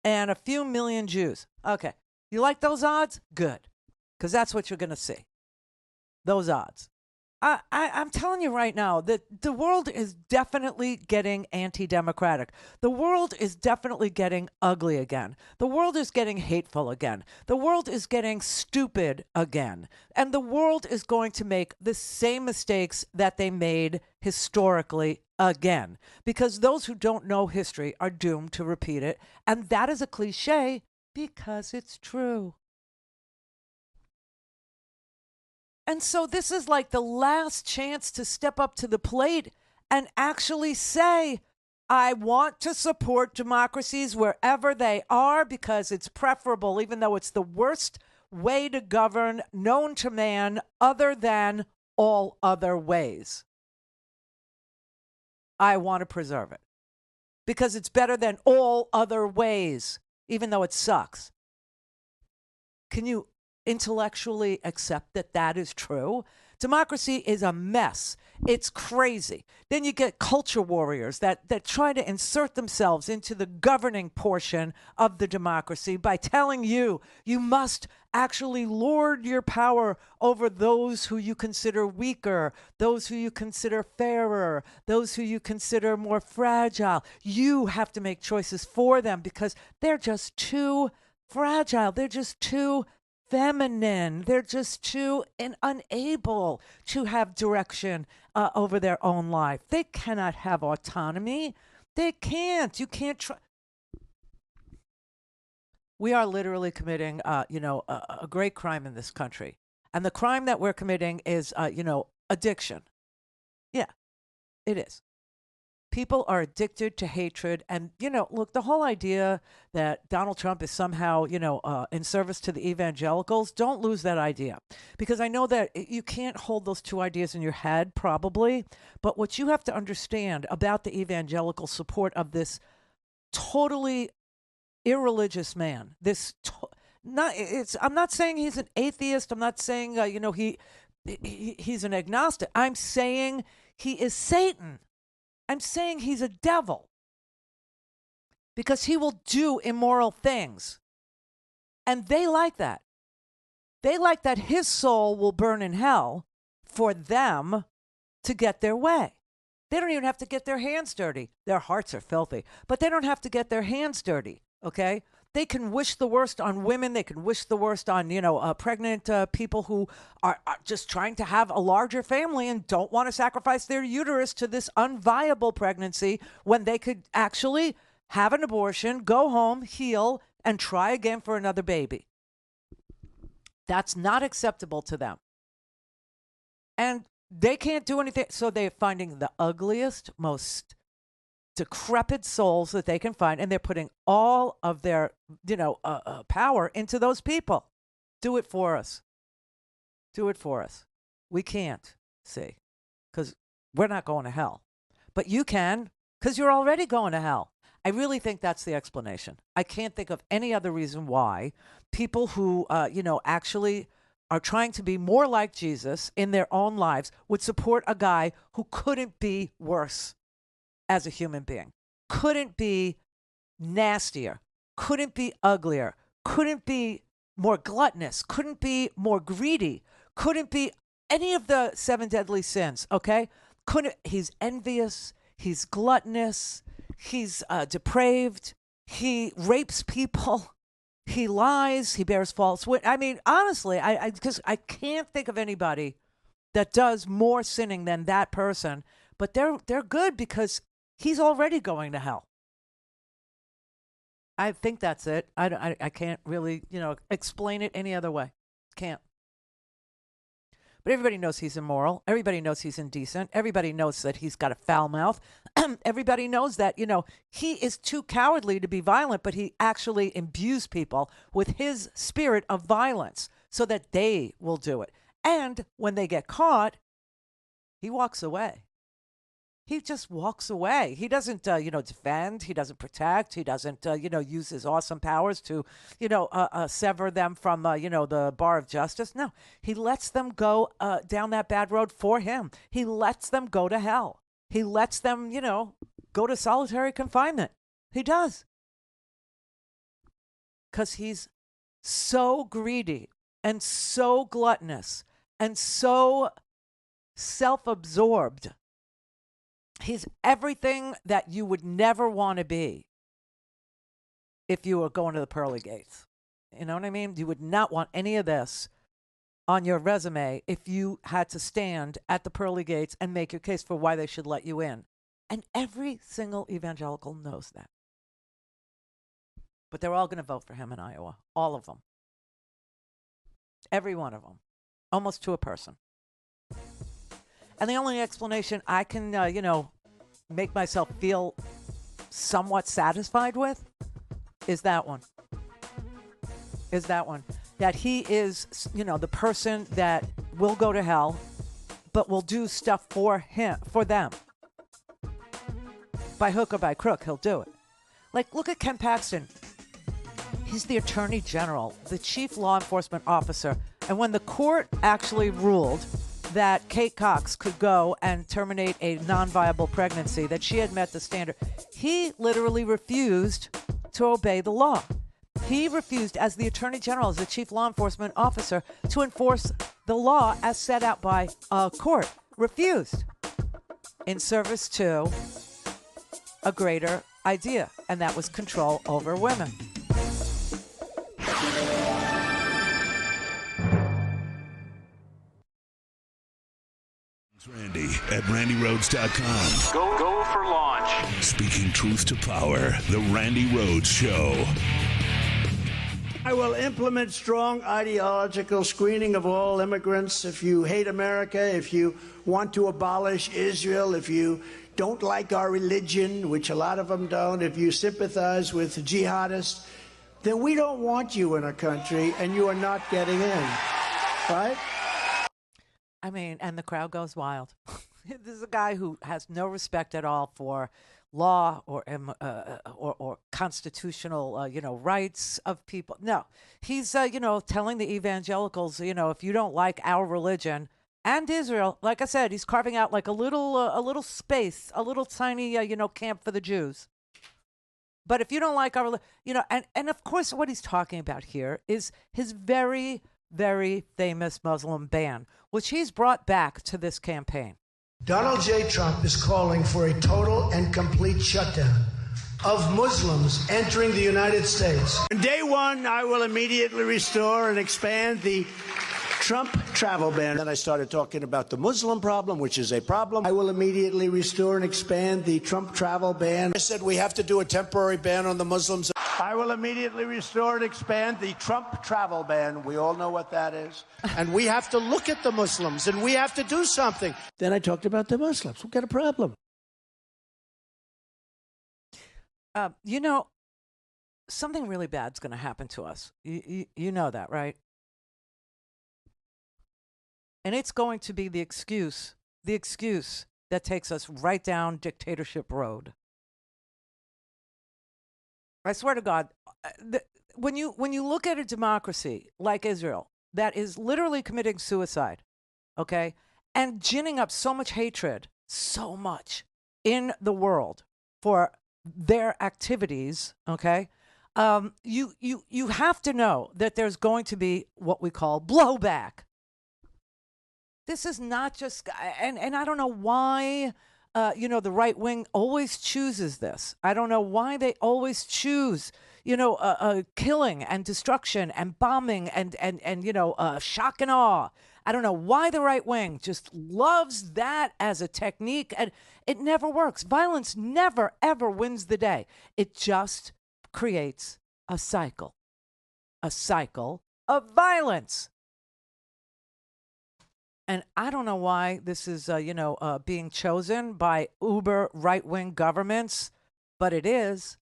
Speaker 3: And a few million Jews. Okay. You like those odds? Good. Because that's what you're going to see. Those odds. I'm telling you right now that the world is definitely getting anti-democratic. The world is definitely getting ugly again. The world is getting hateful again. The world is getting stupid again. And the world is going to make the same mistakes that they made historically again. Because those who don't know history are doomed to repeat it. And that is a cliche because it's true. And so this is like the last chance to step up to the plate and actually say, I want to support democracies wherever they are because it's preferable, even though it's the worst way to govern known to man other than all other ways. I want to preserve it because it's better than all other ways, even though it sucks. Can you intellectually accept that that is true? Democracy is a mess. It's crazy. Then you get culture warriors that try to insert themselves into the governing portion of the democracy by telling you must actually lord your power over those who you consider weaker, those who you consider fairer, those who you consider more fragile. You have to make choices for them because they're just too fragile. They're just too feminine. They're just too unable to have direction over their own life. They cannot have autonomy. They can't. You can't try. We are literally committing, a great crime in this country. And the crime that we're committing is, addiction. Yeah, it is. People are addicted to hatred. And, look, the whole idea that Donald Trump is somehow, in service to the evangelicals, don't lose that idea. Because I know that you can't hold those two ideas in your head, probably. But what you have to understand about the evangelical support of this totally irreligious man, I'm not saying he's an atheist. I'm not saying, he's an agnostic. I'm saying he is Satan. I'm saying he's a devil because he will do immoral things. And they like that. They like that his soul will burn in hell for them to get their way. They don't even have to get their hands dirty. Their hearts are filthy, but they don't have to get their hands dirty, okay? They can wish the worst on women. They can wish the worst on, pregnant people who are just trying to have a larger family and don't want to sacrifice their uterus to this unviable pregnancy when they could actually have an abortion, go home, heal, and try again for another baby. That's not acceptable to them. And they can't do anything. So they're finding the ugliest, most decrepit souls that they can find, and they're putting all of their, power into those people. Do it for us. Do it for us. We can't, see, because we're not going to hell. But you can, because you're already going to hell. I really think that's the explanation. I can't think of any other reason why people who, actually are trying to be more like Jesus in their own lives would support a guy who couldn't be worse as a human being, couldn't be nastier, couldn't be uglier, couldn't be more gluttonous, couldn't be more greedy, couldn't be any of the 7 deadly sins, okay? He's envious, he's gluttonous, he's depraved, he rapes people, he lies, he bears false witness. I mean, honestly, because I can't think of anybody that does more sinning than that person, but they're good because he's already going to hell. I think that's it. I can't really, explain it any other way. Can't. But everybody knows he's immoral. Everybody knows he's indecent. Everybody knows that he's got a foul mouth. Everybody knows that, he is too cowardly to be violent, but he actually imbues people with his spirit of violence so that they will do it. And when they get caught, he walks away. He just walks away. He doesn't, defend. He doesn't protect. He doesn't, use his awesome powers to, sever them from, the bar of justice. No, he lets them go down that bad road for him. He lets them go to hell. He lets them, go to solitary confinement. He does. Because he's so greedy and so gluttonous and so self-absorbed. He's everything that you would never want to be if you were going to the pearly gates. You know what I mean? You would not want any of this on your resume if you had to stand at the pearly gates and make your case for why they should let you in. And every single evangelical knows that. But they're all going to vote for him in Iowa. All of them. Every one of them. Almost to a person. And the only explanation I can, make myself feel somewhat satisfied with is that one. That he is, the person that will go to hell, but will do stuff for them. By hook or by crook, he'll do it. Like, look at Ken Paxton. He's the Attorney General, the Chief Law Enforcement Officer. And when the court actually ruled that Kate Cox could go and terminate a non-viable pregnancy, that she had met the standard, he literally refused to obey the law. He refused, as the Attorney General, as the Chief Law Enforcement Officer, to enforce the law as set out by a court. Refused. In service to a greater idea, and that was control over women.
Speaker 1: Randy at RandyRhodes.com.
Speaker 4: Go for launch.
Speaker 1: Speaking truth to power, the Randi Rhodes Show.
Speaker 6: I will implement strong ideological screening of all immigrants. If you hate America, if you want to abolish Israel, if you don't like our religion, which a lot of them don't, if you sympathize with jihadists, then we don't want you in our country and you are not getting in. Right?
Speaker 3: I mean, and the crowd goes wild. This is a guy who has no respect at all for law or constitutional, rights of people. No, he's, telling the evangelicals, if you don't like our religion and Israel, like I said, he's carving out like a little space, a little tiny, camp for the Jews. But if you don't like our, and of course, what he's talking about here is his very, very famous Muslim ban, which he's brought back to this campaign.
Speaker 6: Donald J. Trump is calling for a total and complete shutdown of Muslims entering the United States. On day one, I will immediately restore and expand the Trump travel ban. Then I started talking about the Muslim problem, which is a problem. I will immediately restore and expand the Trump travel ban. I said we have to do a temporary ban on the Muslims. I will immediately restore and expand the Trump travel ban. We all know what that is. And we have to look at the Muslims, and we have to do something. Then I talked about the Muslims. We've got a problem.
Speaker 3: Something really bad's going to happen to us. You know that, right? And it's going to be the excuse that takes us right down dictatorship road. I swear to God, when you look at a democracy like Israel that is literally committing suicide, okay, and ginning up so much hatred, so much in the world for their activities, okay, you have to know that there's going to be what we call blowback. This is not just, and I don't know why, the right wing always chooses this. I don't know why they always choose, killing and destruction and bombing and shock and awe. I don't know why the right wing just loves that as a technique, and it never works. Violence never, ever wins the day. It just creates a cycle of violence. And I don't know why this is, being chosen by uber right-wing governments, but it is.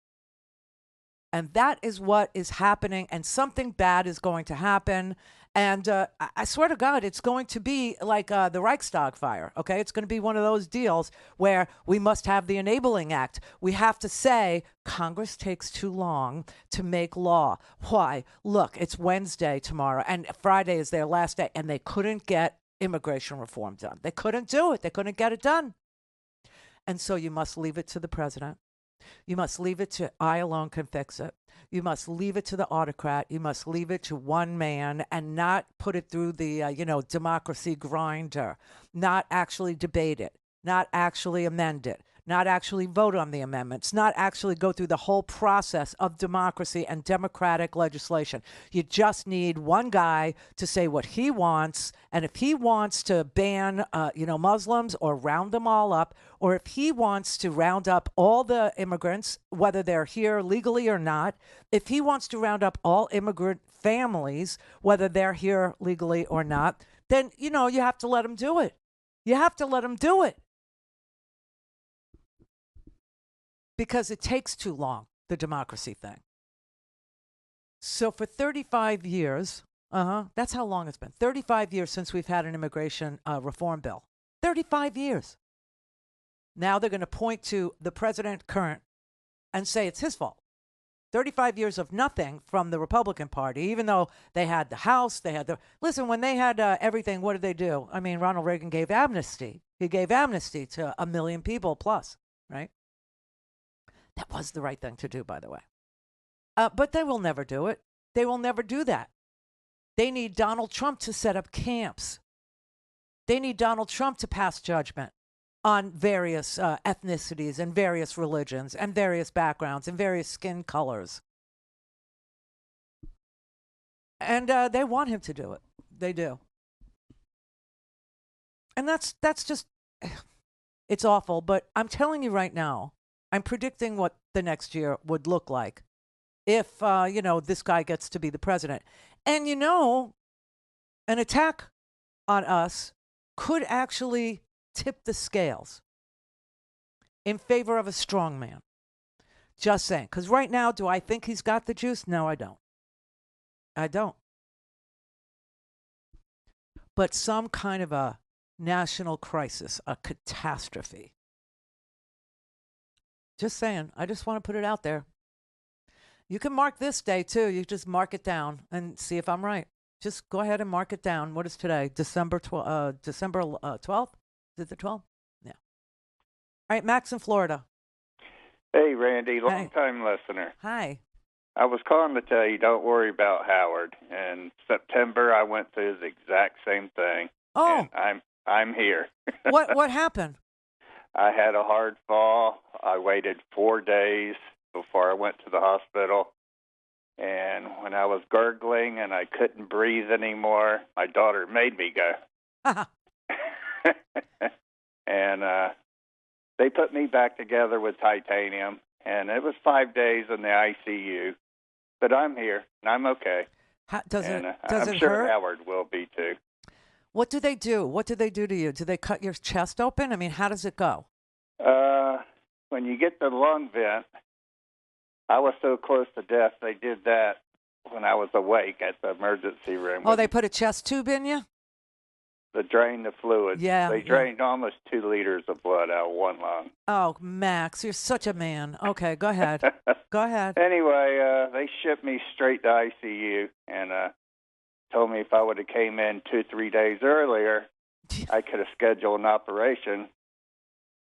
Speaker 3: And that is what is happening, and something bad is going to happen. And I swear to God, it's going to be like the Reichstag fire, okay? It's going to be one of those deals where we must have the Enabling Act. We have to say, Congress takes too long to make law. Why? Look, it's Wednesday tomorrow, and Friday is their last day, and they couldn't get immigration reform done. They couldn't do it. They couldn't get it done. And so you must leave it to the president. You must leave it to I alone can fix it. You must leave it to the autocrat. You must leave it to one man and not put it through the, democracy grinder, not actually debate it, not actually amend it, not actually vote on the amendments, not actually go through the whole process of democracy and democratic legislation. You just need one guy to say what he wants. And if he wants to ban, Muslims or round them all up, or if he wants to round up all the immigrants, whether they're here legally or not, if he wants to round up all immigrant families, whether they're here legally or not, then, you have to let him do it. You have to let him do it. Because it takes too long, the democracy thing. So for 35 years, that's how long it's been. 35 years since we've had an immigration reform bill. 35 years. Now they're going to point to the president current and say it's his fault. 35 years of nothing from the Republican Party, even though they had the House, listen, when they had everything, what did they do? I mean, Ronald Reagan gave amnesty. He gave amnesty to 1 million people plus, right? That was the right thing to do, by the way. But they will never do it. They will never do that. They need Donald Trump to set up camps. They need Donald Trump to pass judgment on various ethnicities and various religions and various backgrounds and various skin colors. And they want him to do it. They do. And that's just, it's awful. But I'm telling you right now, I'm predicting what the next year would look like if, this guy gets to be the president. And, an attack on us could actually tip the scales in favor of a strong man. Just saying. Because right now, do I think he's got the juice? No, I don't. I don't. But some kind of a national crisis, a catastrophe. Just saying. I just want to put it out there. You can mark this day, too. You just mark it down and see if I'm right. Just go ahead and mark it down. What is today? December 12th? Is it the 12th? Yeah. All right, Max in Florida.
Speaker 8: Hey, Randy, long-time listener.
Speaker 3: Hi.
Speaker 8: I was calling to tell you don't worry about Howard. In September, I went through the exact same thing.
Speaker 3: Oh.
Speaker 8: And I'm here.
Speaker 3: What happened?
Speaker 8: I had a hard fall. I waited 4 days before I went to the hospital. And when I was gurgling and I couldn't breathe anymore, my daughter made me go. And they put me back together with titanium. And it was 5 days in the ICU. But I'm here, and I'm okay.
Speaker 3: Does
Speaker 8: I'm
Speaker 3: it
Speaker 8: sure
Speaker 3: hurt?
Speaker 8: Howard will be, too.
Speaker 3: What do they do? What do they do to you? Do they cut your chest open? I mean, how does it go?
Speaker 8: When you get the lung vent, I was so close to death, they did that when I was awake at the emergency room.
Speaker 3: Oh, they put a chest tube in you?
Speaker 8: To drain the fluid.
Speaker 3: Yeah.
Speaker 8: They drained almost 2 liters of blood out of one lung.
Speaker 3: Oh, Max, you're such a man. Okay, go ahead. Go ahead.
Speaker 8: Anyway, they shipped me straight to ICU and told me if I would have came in 2-3 days earlier, I could have scheduled an operation,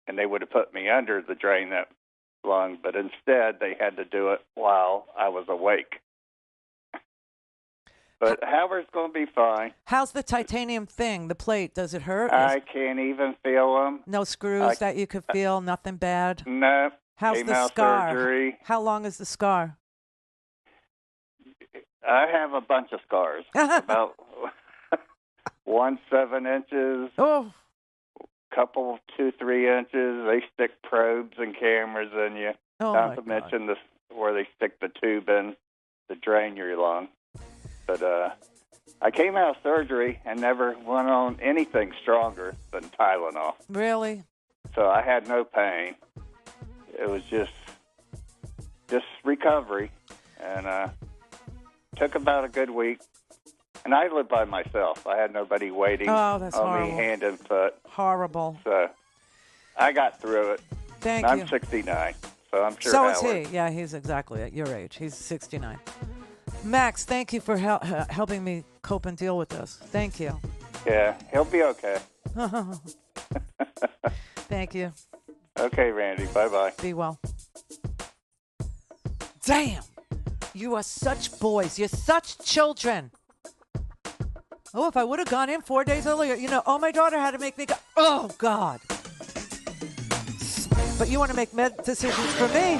Speaker 8: and they would have put me under the drain that lung, but instead they had to do it while I was awake. But Howard's going to be fine.
Speaker 3: How's the titanium thing, the plate? Does it hurt?
Speaker 8: I can't even feel them.
Speaker 3: No screws that you could feel? Nothing bad?
Speaker 8: No.
Speaker 3: How's the scar?
Speaker 8: Surgery.
Speaker 3: How long is the scar?
Speaker 8: I have a bunch of scars. About 7 inches.
Speaker 3: Oh.
Speaker 8: Couple 2-3 inches. They stick probes and cameras in you.
Speaker 3: Oh,
Speaker 8: not to mention this where they stick the tube in to drain your lung. But I came out of surgery and never went on anything stronger than Tylenol.
Speaker 3: Really?
Speaker 8: So I had no pain. It was just recovery, and took about a good week. And I lived by myself. I had nobody waiting on me hand and foot.
Speaker 3: Horrible.
Speaker 8: So I got through it.
Speaker 3: Thank
Speaker 8: and
Speaker 3: you.
Speaker 8: I'm 69, so I'm sure
Speaker 3: So
Speaker 8: Howard.
Speaker 3: is he. Yeah, he's exactly at your age. He's 69. Max, thank you for helping me cope and deal with this. Thank you.
Speaker 8: Yeah, he'll be okay.
Speaker 3: Thank you.
Speaker 8: Okay, Randy. Bye-bye.
Speaker 3: Be well. Damn. You are such boys. You're such children. Oh, if I would have gone in 4 days earlier, my daughter had to make me go, oh, God. But you want to make med decisions for me?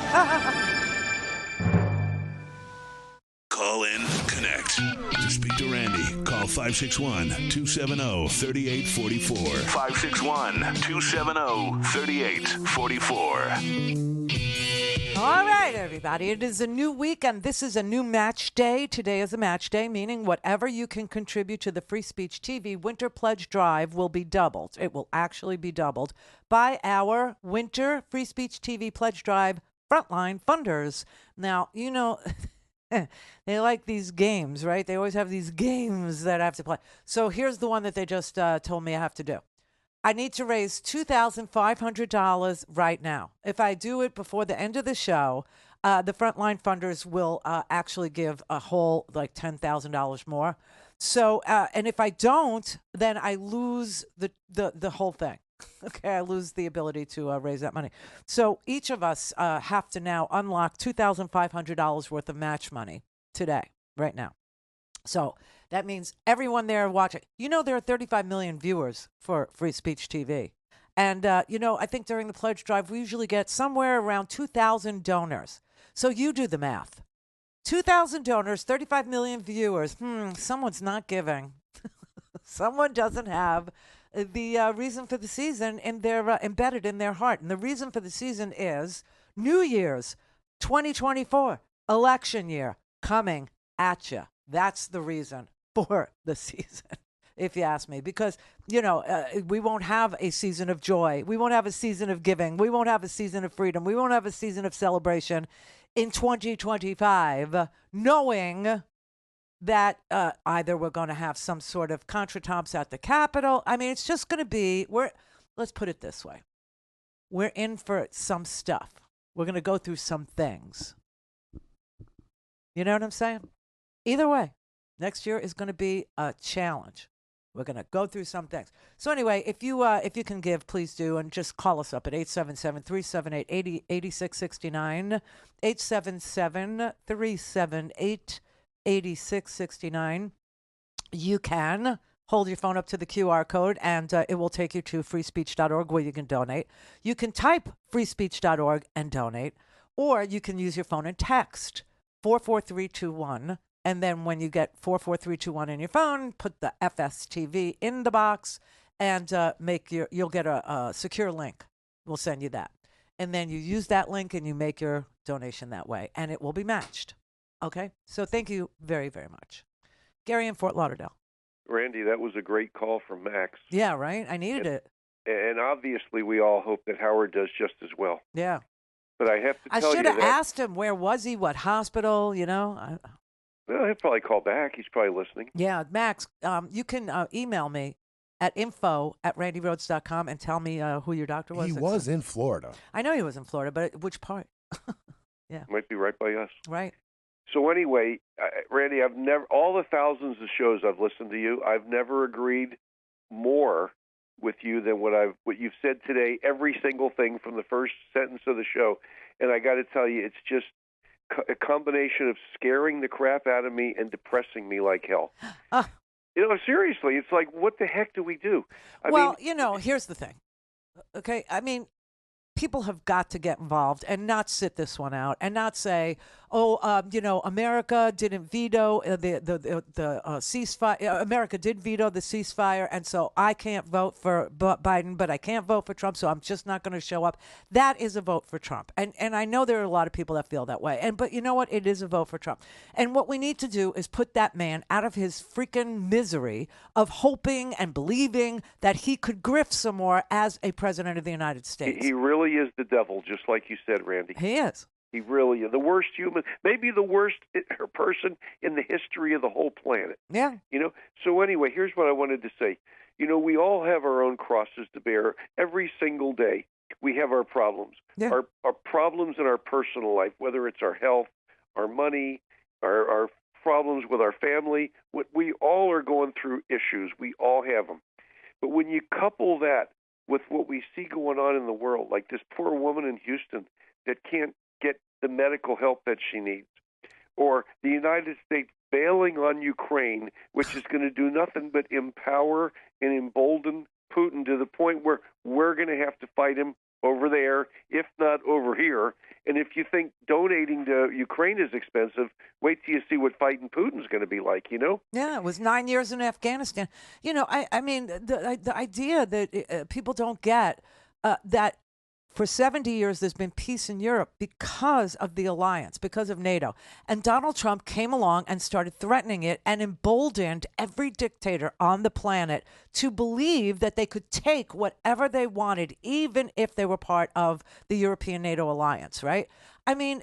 Speaker 1: Call in, connect. To speak to Randy, call 561-270-3844. 561-270-3844.
Speaker 3: All right, everybody. It is a new week, and this is a new match day. Today is a match day, meaning whatever you can contribute to the Free Speech TV Winter Pledge Drive will be doubled. It will actually be doubled by our Winter Free Speech TV Pledge Drive frontline funders. Now, they like these games, right? They always have these games that I have to play. So here's the one that they just told me I have to do. I need to raise $2,500 right now. If I do it before the end of the show, the frontline funders will actually give a whole $10,000 more. So, and if I don't, then I lose the whole thing. Okay, I lose the ability to raise that money. So each of us have to now unlock $2,500 worth of match money today, right now. So that means everyone there watching, there are 35 million viewers for Free Speech TV. And, I think during the pledge drive, we usually get somewhere around 2,000 donors. So you do the math. 2,000 donors, 35 million viewers. Someone's not giving. Someone doesn't have the reason for the season in their embedded in their heart. And the reason for the season is New Year's 2024 election year coming at you. That's the reason for the season, if you ask me, because, we won't have a season of joy. We won't have a season of giving. We won't have a season of freedom. We won't have a season of celebration in 2025, knowing that either we're going to have some sort of contretemps at the Capitol. I mean, it's just going to be, let's put it this way. We're in for some stuff. We're going to go through some things. You know what I'm saying? Either way, next year is going to be a challenge. We're going to go through some things. So anyway, if you can give, please do, and just call us up at 877-378-8669, 877-378-8669. You can hold your phone up to the QR code, and it will take you to freespeech.org where you can donate. You can type freespeech.org and donate, or you can use your phone and text 44321. And then when you get 44321 in your phone, put the FSTV in the box and you'll get a secure link. We'll send you that. And then you use that link and you make your donation that way, and it will be matched. Okay? So thank you very, very much. Gary in Fort Lauderdale.
Speaker 9: Randy, that was a great call from Max.
Speaker 3: Yeah, right? I needed it.
Speaker 9: And obviously we all hope that Howard does just as well.
Speaker 3: Yeah.
Speaker 9: But I have to tell you
Speaker 3: I should have asked him, where was he? What hospital?
Speaker 9: Well, he'll probably call back. He's probably listening.
Speaker 3: Yeah, Max, you can email me at info@randirhodes.com and tell me who your doctor was.
Speaker 13: He was in Florida.
Speaker 3: I know he was in Florida, but which part? Yeah.
Speaker 9: Might be right by us.
Speaker 3: Right.
Speaker 9: So anyway, Randy, I've never, all the thousands of shows I've listened to you, I've never agreed more with you than what you've said today. Every single thing from the first sentence of the show. And I got to tell you, it's just a combination of scaring the crap out of me and depressing me like hell. Seriously, it's like, what the heck do we do? I mean,
Speaker 3: here's the thing. Okay, I mean, people have got to get involved and not sit this one out and not say, America didn't veto the ceasefire. America did veto the ceasefire, and so I can't vote for Biden, but I can't vote for Trump, so I'm just not going to show up. That is a vote for Trump. And I know there are a lot of people that feel that way. But you know what? It is a vote for Trump. And what we need to do is put that man out of his freaking misery of hoping and believing that he could grift some more as a president of the United States.
Speaker 9: He really is the devil, just like you said, Randy.
Speaker 3: He is.
Speaker 9: He really is the worst human, maybe the worst person in the history of the whole planet.
Speaker 3: Yeah.
Speaker 9: So anyway, here's what I wanted to say. We all have our own crosses to bear every single day. We have our problems.
Speaker 3: Yeah.
Speaker 9: Our problems in our personal life, whether it's our health, our money, our problems with our family. We all are going through issues. We all have them. But when you couple that with what we see going on in the world, like this poor woman in Houston that can't get the medical help that she needs, or the United States bailing on Ukraine, which is going to do nothing but empower and embolden Putin to the point where we're going to have to fight him over there, if not over here. And if you think donating to Ukraine is expensive, wait till you see what fighting Putin's going to be like,
Speaker 3: Yeah, it was 9 years in Afghanistan. I mean, the idea that people don't get that for 70 years there's been peace in Europe because of the alliance, because of NATO. And Donald Trump came along and started threatening it and emboldened every dictator on the planet to believe that they could take whatever they wanted, even if they were part of the European NATO alliance, right? I mean,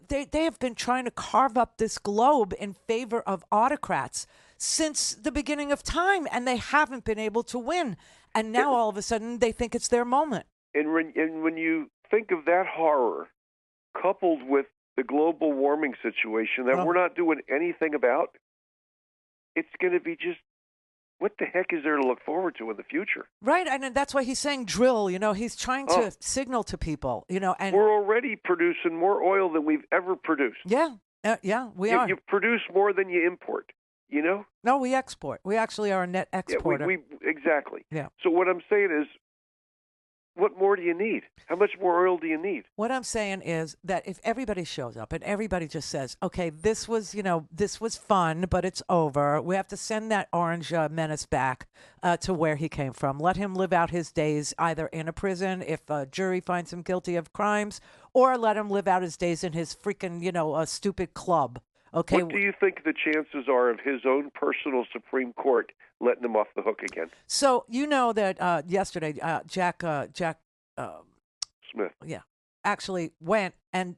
Speaker 3: they have been trying to carve up this globe in favor of autocrats since the beginning of time, and they haven't been able to win. And now all of a sudden they think it's their moment.
Speaker 9: And when you think of that horror, coupled with the global warming situation that we're not doing anything about, it's going to be just, what the heck is there to look forward to in the future?
Speaker 3: Right, and that's why he's saying drill. He's trying to signal to people. And
Speaker 9: we're already producing more oil than we've ever produced.
Speaker 3: Yeah, we are.
Speaker 9: You produce more than you import.
Speaker 3: No, we export. We actually are a net exporter.
Speaker 9: Yeah, exactly.
Speaker 3: Yeah.
Speaker 9: So what I'm saying is, what more do you need? How much more oil do you need?
Speaker 3: What I'm saying is that if everybody shows up and everybody just says, okay, this was fun, but it's over. We have to send that orange menace back to where he came from. Let him live out his days either in a prison if a jury finds him guilty of crimes, or let him live out his days in his freaking, stupid club. Okay.
Speaker 9: What do you think the chances are of his own personal Supreme Court letting him off the hook again?
Speaker 3: So that yesterday, Jack
Speaker 9: Smith,
Speaker 3: actually went and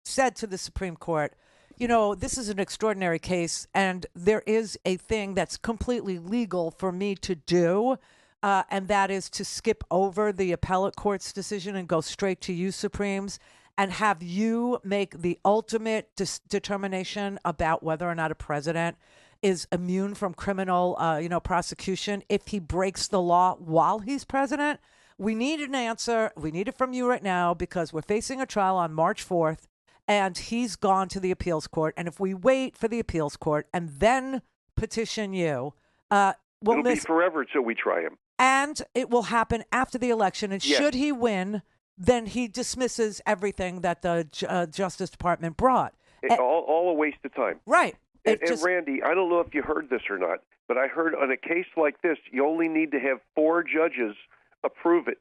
Speaker 3: said to the Supreme Court, this is an extraordinary case, and there is a thing that's completely legal for me to do, and that is to skip over the appellate court's decision and go straight to you, Supremes, and have you make the ultimate determination about whether or not a president is immune from criminal, prosecution if he breaks the law while he's president. We need an answer. We need it from you right now because we're facing a trial on March 4th, and he's gone to the appeals court. And if we wait for the appeals court and then petition you,
Speaker 9: it'll be forever until we try him.
Speaker 3: And it will happen after the election. And
Speaker 9: yes.
Speaker 3: Should he win, then he dismisses everything that the Justice Department brought.
Speaker 9: All a waste of time.
Speaker 3: Right.
Speaker 9: And Randy, I don't know if you heard this or not, but I heard on a case like this, you only need to have 4 judges approve it,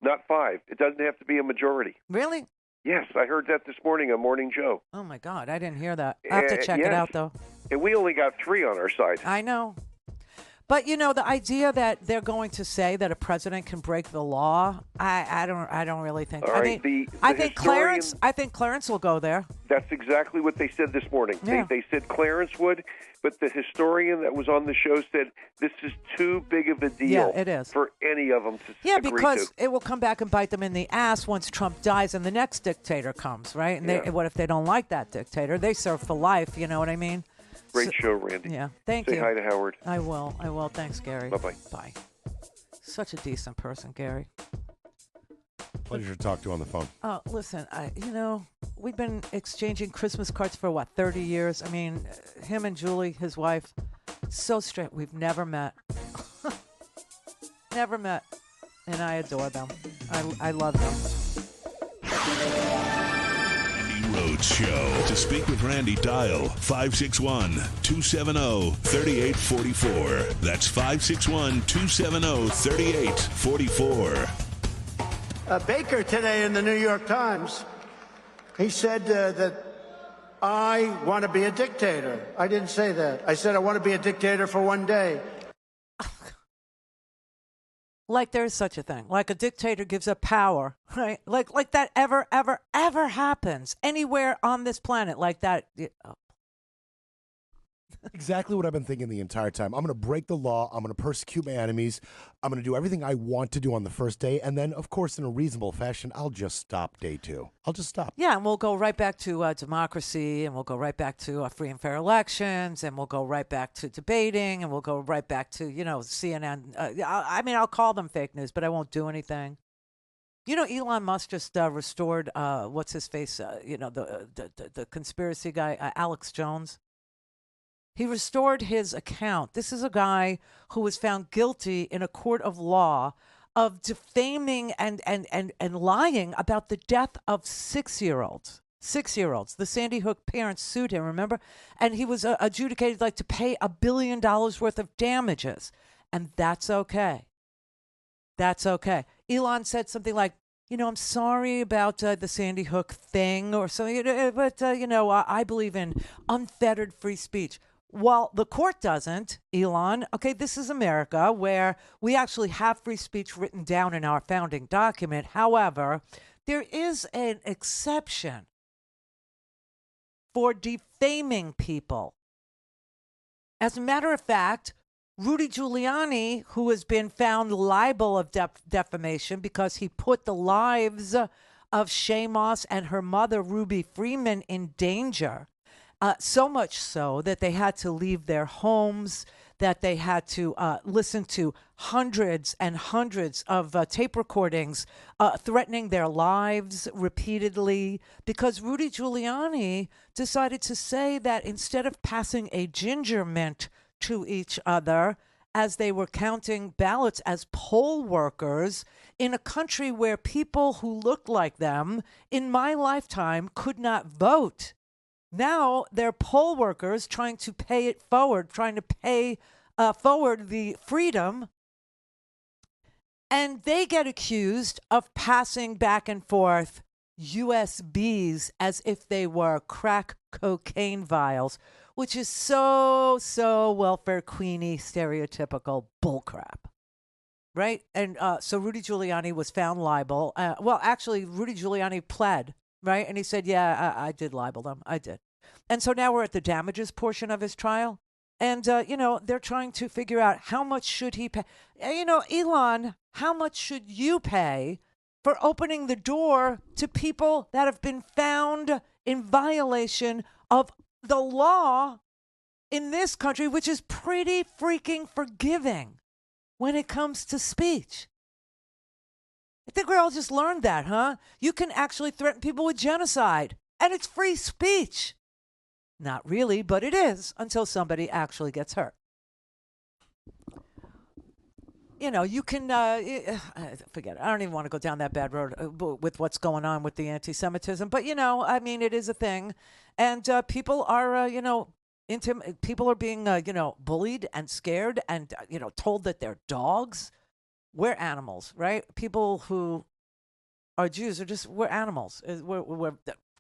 Speaker 9: not 5. It doesn't have to be a majority.
Speaker 3: Really?
Speaker 9: Yes, I heard that this morning on Morning Joe.
Speaker 3: Oh, my God. I didn't hear that. I have to check it out, though.
Speaker 9: And we only got 3 on our side.
Speaker 3: I know. But the idea that they're going to say that a president can break the law, I don't really think.
Speaker 9: All right,
Speaker 3: I think Clarence will go there.
Speaker 9: That's exactly what they said this morning.
Speaker 3: Yeah.
Speaker 9: They said Clarence would, but the historian that was on the show said this is too big of a deal
Speaker 3: it is.
Speaker 9: For any of them to agree
Speaker 3: because
Speaker 9: to.
Speaker 3: It will come back and bite them in the ass once Trump dies and the next dictator comes, right? And what if they don't like that dictator? They serve for life, you know what I mean?
Speaker 9: Great show, Randy.
Speaker 3: Yeah, thank you.
Speaker 9: Say hi to Howard.
Speaker 3: I will. Thanks, Gary.
Speaker 9: Bye-bye.
Speaker 3: Bye. Such a decent person, Gary.
Speaker 13: Pleasure to talk to on the phone.
Speaker 3: Oh, listen, we've been exchanging Christmas cards for, 30 years? I mean, him and Julie, his wife, so straight. We've never met. Never met. And I adore them. I love them.
Speaker 1: Randi Rhodes Show. To speak with Randi, dial 561-270-3844. That's 561-270-3844.
Speaker 6: Baker today in the New York Times, he said that I want to be a dictator. I didn't say that. I said I want to be a dictator for one day.
Speaker 3: Like there's such a thing. Like a dictator gives up power, right? Like that ever happens anywhere on this planet like that.
Speaker 13: Exactly what I've been thinking the entire time. I'm going to break the law. I'm going to persecute my enemies. I'm going to do everything I want to do on the first day. And then, of course, in a reasonable fashion, I'll just stop day 2. I'll just stop.
Speaker 3: Yeah, and we'll go right back to democracy, and we'll go right back to free and fair elections, and we'll go right back to debating, and we'll go right back to, CNN. I'll call them fake news, but I won't do anything. Elon Musk just restored, what's his face, the conspiracy guy, Alex Jones. He restored his account. This is a guy who was found guilty in a court of law of defaming and lying about the death of 6-year-olds. 6-year-olds. The Sandy Hook parents sued him, remember? And he was adjudicated to pay $1 billion worth of damages. And that's okay. That's okay. Elon said something like, I'm sorry about the Sandy Hook thing or something, but, I believe in unfettered free speech. Well, the court doesn't, Elon. Okay, this is America where we actually have free speech written down in our founding document. However, there is an exception for defaming people. As a matter of fact, Rudy Giuliani, who has been found liable of defamation because he put the lives of Shay Moss and her mother, Ruby Freeman, in danger. So much so that they had to leave their homes, that they had to listen to hundreds and hundreds of tape recordings threatening their lives repeatedly because Rudy Giuliani decided to say that instead of passing a ginger mint to each other as they were counting ballots as poll workers in a country where people who looked like them in my lifetime could not vote. Now they're poll workers trying to pay it forward, trying to pay forward the freedom. And they get accused of passing back and forth USBs as if they were crack cocaine vials, which is so welfare queenie stereotypical bullcrap. Right? And so Rudy Giuliani was found liable. Actually, Rudy Giuliani pled. Right? And he said, I did libel them. I did. And so now we're at the damages portion of his trial. And, they're trying to figure out how much should he pay. Elon, how much should you pay for opening the door to people that have been found in violation of the law in this country, which is pretty freaking forgiving when it comes to speech? I think we all just learned that, huh? You can actually threaten people with genocide, and it's free speech. Not really, but it is until somebody actually gets hurt. You can, forget it. I don't even want to go down that bad road with what's going on with the anti-Semitism. But, it is a thing. And people are, people are being, bullied and scared and, told that they're dogs. We're animals, right? People who are Jews we're animals.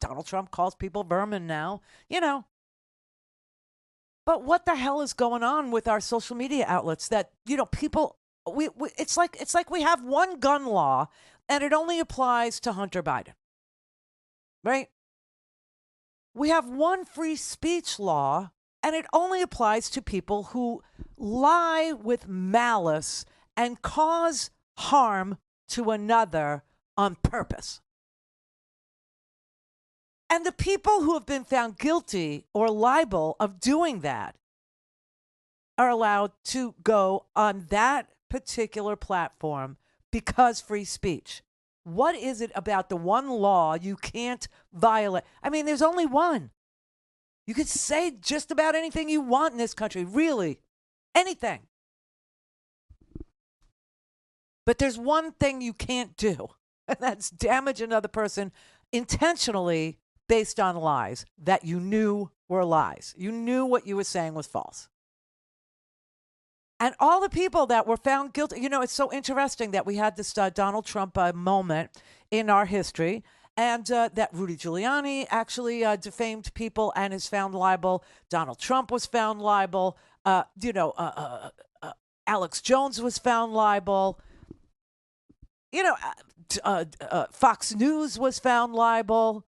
Speaker 3: Donald Trump calls people vermin now, But what the hell is going on with our social media outlets that, people, it's like we have one gun law and it only applies to Hunter Biden, right? We have one free speech law and it only applies to people who lie with malice and cause harm to another on purpose. And the people who have been found guilty or liable of doing that are allowed to go on that particular platform because free speech. What is it about the one law you can't violate? I mean, there's only one. You could say just about anything you want in this country, really. Anything. But there's one thing you can't do, and that's damage another person intentionally based on lies that you knew were lies. You knew what you were saying was false. And all the people that were found guilty, it's so interesting that we had this Donald Trump moment in our history, and that Rudy Giuliani actually defamed people and is found liable. Donald Trump was found liable. Alex Jones was found liable. Fox News was found liable.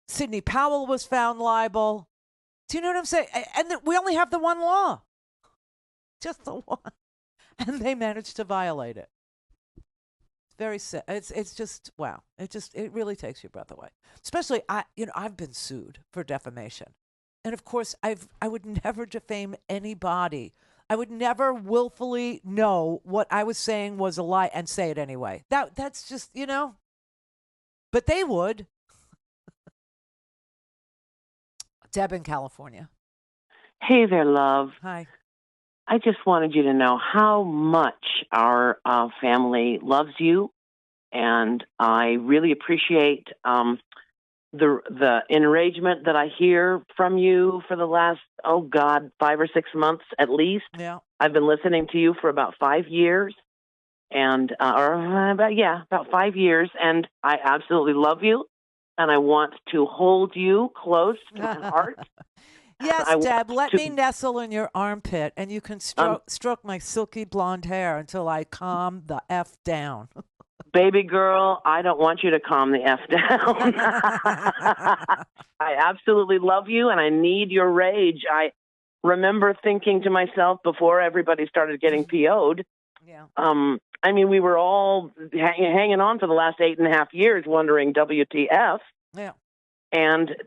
Speaker 3: Sidney Powell was found liable. Do you know what I'm saying? And we only have the one law. Just the one. And they managed to violate it. It's very sad. It's just, wow. It really takes your breath away. Especially, I've been sued for defamation. And of course, I would never defame anybody. I would never willfully know what I was saying was a lie and say it anyway. That's just, But they would. Deb in California.
Speaker 7: Hey there, love.
Speaker 3: Hi.
Speaker 7: I just wanted you to know how much our family loves you, and I really appreciate the enragement that I hear from you for the last 5 or 6 months at least.
Speaker 3: Yeah.
Speaker 7: I've been listening to you for about 5 years, and about 5 years, and I absolutely love you, and I want to hold you close to my heart.
Speaker 3: Yes, Deb, let me nestle in your armpit, and you can stroke my silky blonde hair until I calm the F down.
Speaker 7: Baby girl, I don't want you to calm the F down. I absolutely love you, and I need your rage. I remember thinking to myself before everybody started getting PO'd, we were all hanging on for the last 8.5 years wondering WTF.
Speaker 3: Yeah.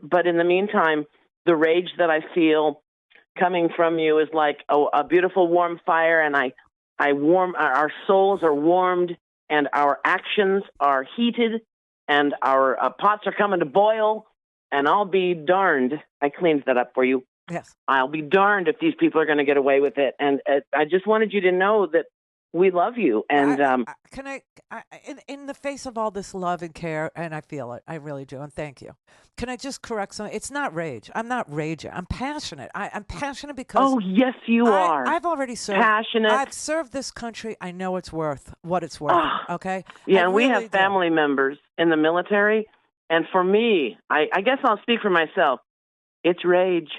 Speaker 7: But in the meantime, the rage that I feel coming from you is like a beautiful warm fire, and our souls are warmed, and our actions are heated, and our pots are coming to boil, and I'll be darned. I cleaned that up for you.
Speaker 3: Yes.
Speaker 7: I'll be darned if these people are going to get away with it. And I just wanted you to know that we love you. And
Speaker 3: in the face of all this love and care, and I feel it, I really do, and thank you. Can I just correct something? It's not rage. I'm not raging. I'm passionate. I'm passionate because...
Speaker 7: Oh, yes, you are.
Speaker 3: I've already served...
Speaker 7: Passionate.
Speaker 3: I've served this country. I know it's worth what it's worth, okay?
Speaker 7: Yeah, and we have family members in the military, and for me, I guess I'll speak for myself, it's rage.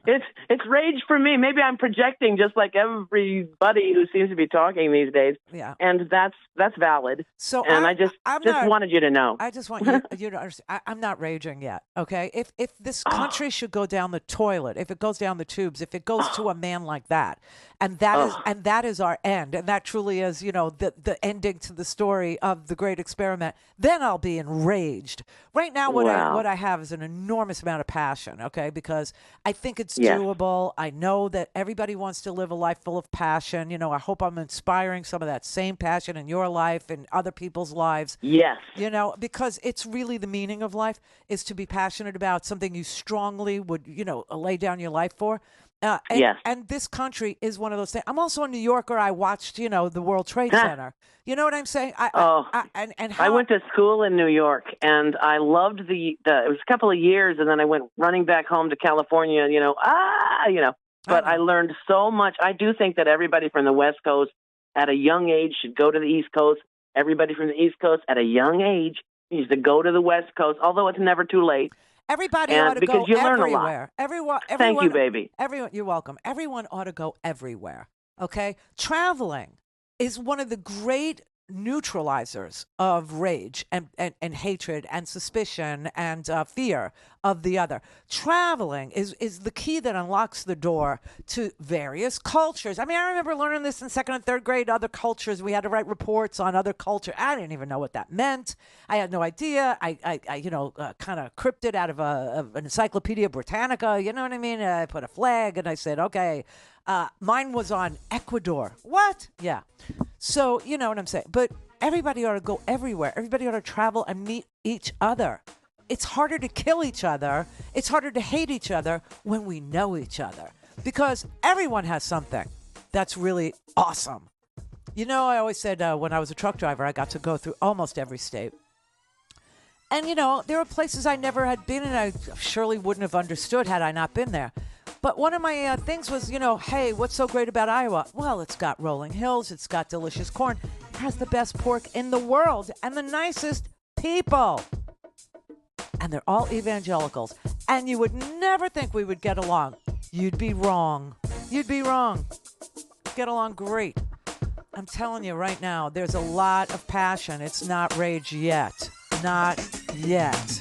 Speaker 7: It's rage for me. Maybe I'm projecting just like everybody who seems to be talking these days.
Speaker 3: Yeah.
Speaker 7: And that's valid.
Speaker 3: So
Speaker 7: I just wanted you to know.
Speaker 3: I just want you to understand. I'm not raging yet. Okay. If this country should go down the toilet, if it goes down the tubes, if it goes to a man like that, and that is our end, and that truly is, the ending to the story of the great experiment, then I'll be enraged. Right now, what I have is an enormous amount of passion. Okay, because I think it's doable. I know that everybody wants to live a life full of passion. I hope I'm inspiring some of that same passion in your life and other people's lives.
Speaker 7: Yes.
Speaker 3: Because it's really the meaning of life is to be passionate about something you strongly would, lay down your life for.
Speaker 7: Yes.
Speaker 3: And this country is one of those things. I'm also a New Yorker. I watched, the World Trade Center. You know what I'm saying?
Speaker 7: I went to school in New York, and I loved it was a couple of years, and then I went running back home to California, but I learned so much. I do think that everybody from the West Coast at a young age should go to the East Coast. Everybody from the East Coast at a young age needs to go to the West Coast, although it's never too late.
Speaker 3: Everybody ought to go everywhere. Everyone,
Speaker 7: thank you, baby.
Speaker 3: Everyone, you're welcome. Everyone ought to go everywhere. Okay, traveling is one of the great neutralizers of rage and hatred and suspicion and fear of the other. Traveling is the key that unlocks the door to various cultures. I remember learning this in 2nd and 3rd grade, other cultures. We had to write reports on other culture. I didn't even know what that meant. I had no idea. I kind of crypted out of an Encyclopedia Britannica. You know what I mean? I put a flag and I said, okay, mine was on Ecuador. What? Yeah. So, you know what I'm saying. But Everybody ought to go everywhere. Everybody ought to travel and meet each other. It's harder to kill each other. It's harder to hate each other when we know each other, because everyone has something that's really awesome. You know, I always said when I was a truck driver, I got to go through almost every state. And, you know, there were places I never had been, and I surely wouldn't have understood had I not been there. But one of my things was, you know, hey, what's so great about Iowa? Well, it's got rolling hills. It's got delicious corn. It has the best pork in the world and the nicest people. And they're all evangelicals. And you would never think we would get along. You'd be wrong. You'd be wrong. Get along great. I'm telling you right now, there's a lot of passion. It's not rage yet. Not yet.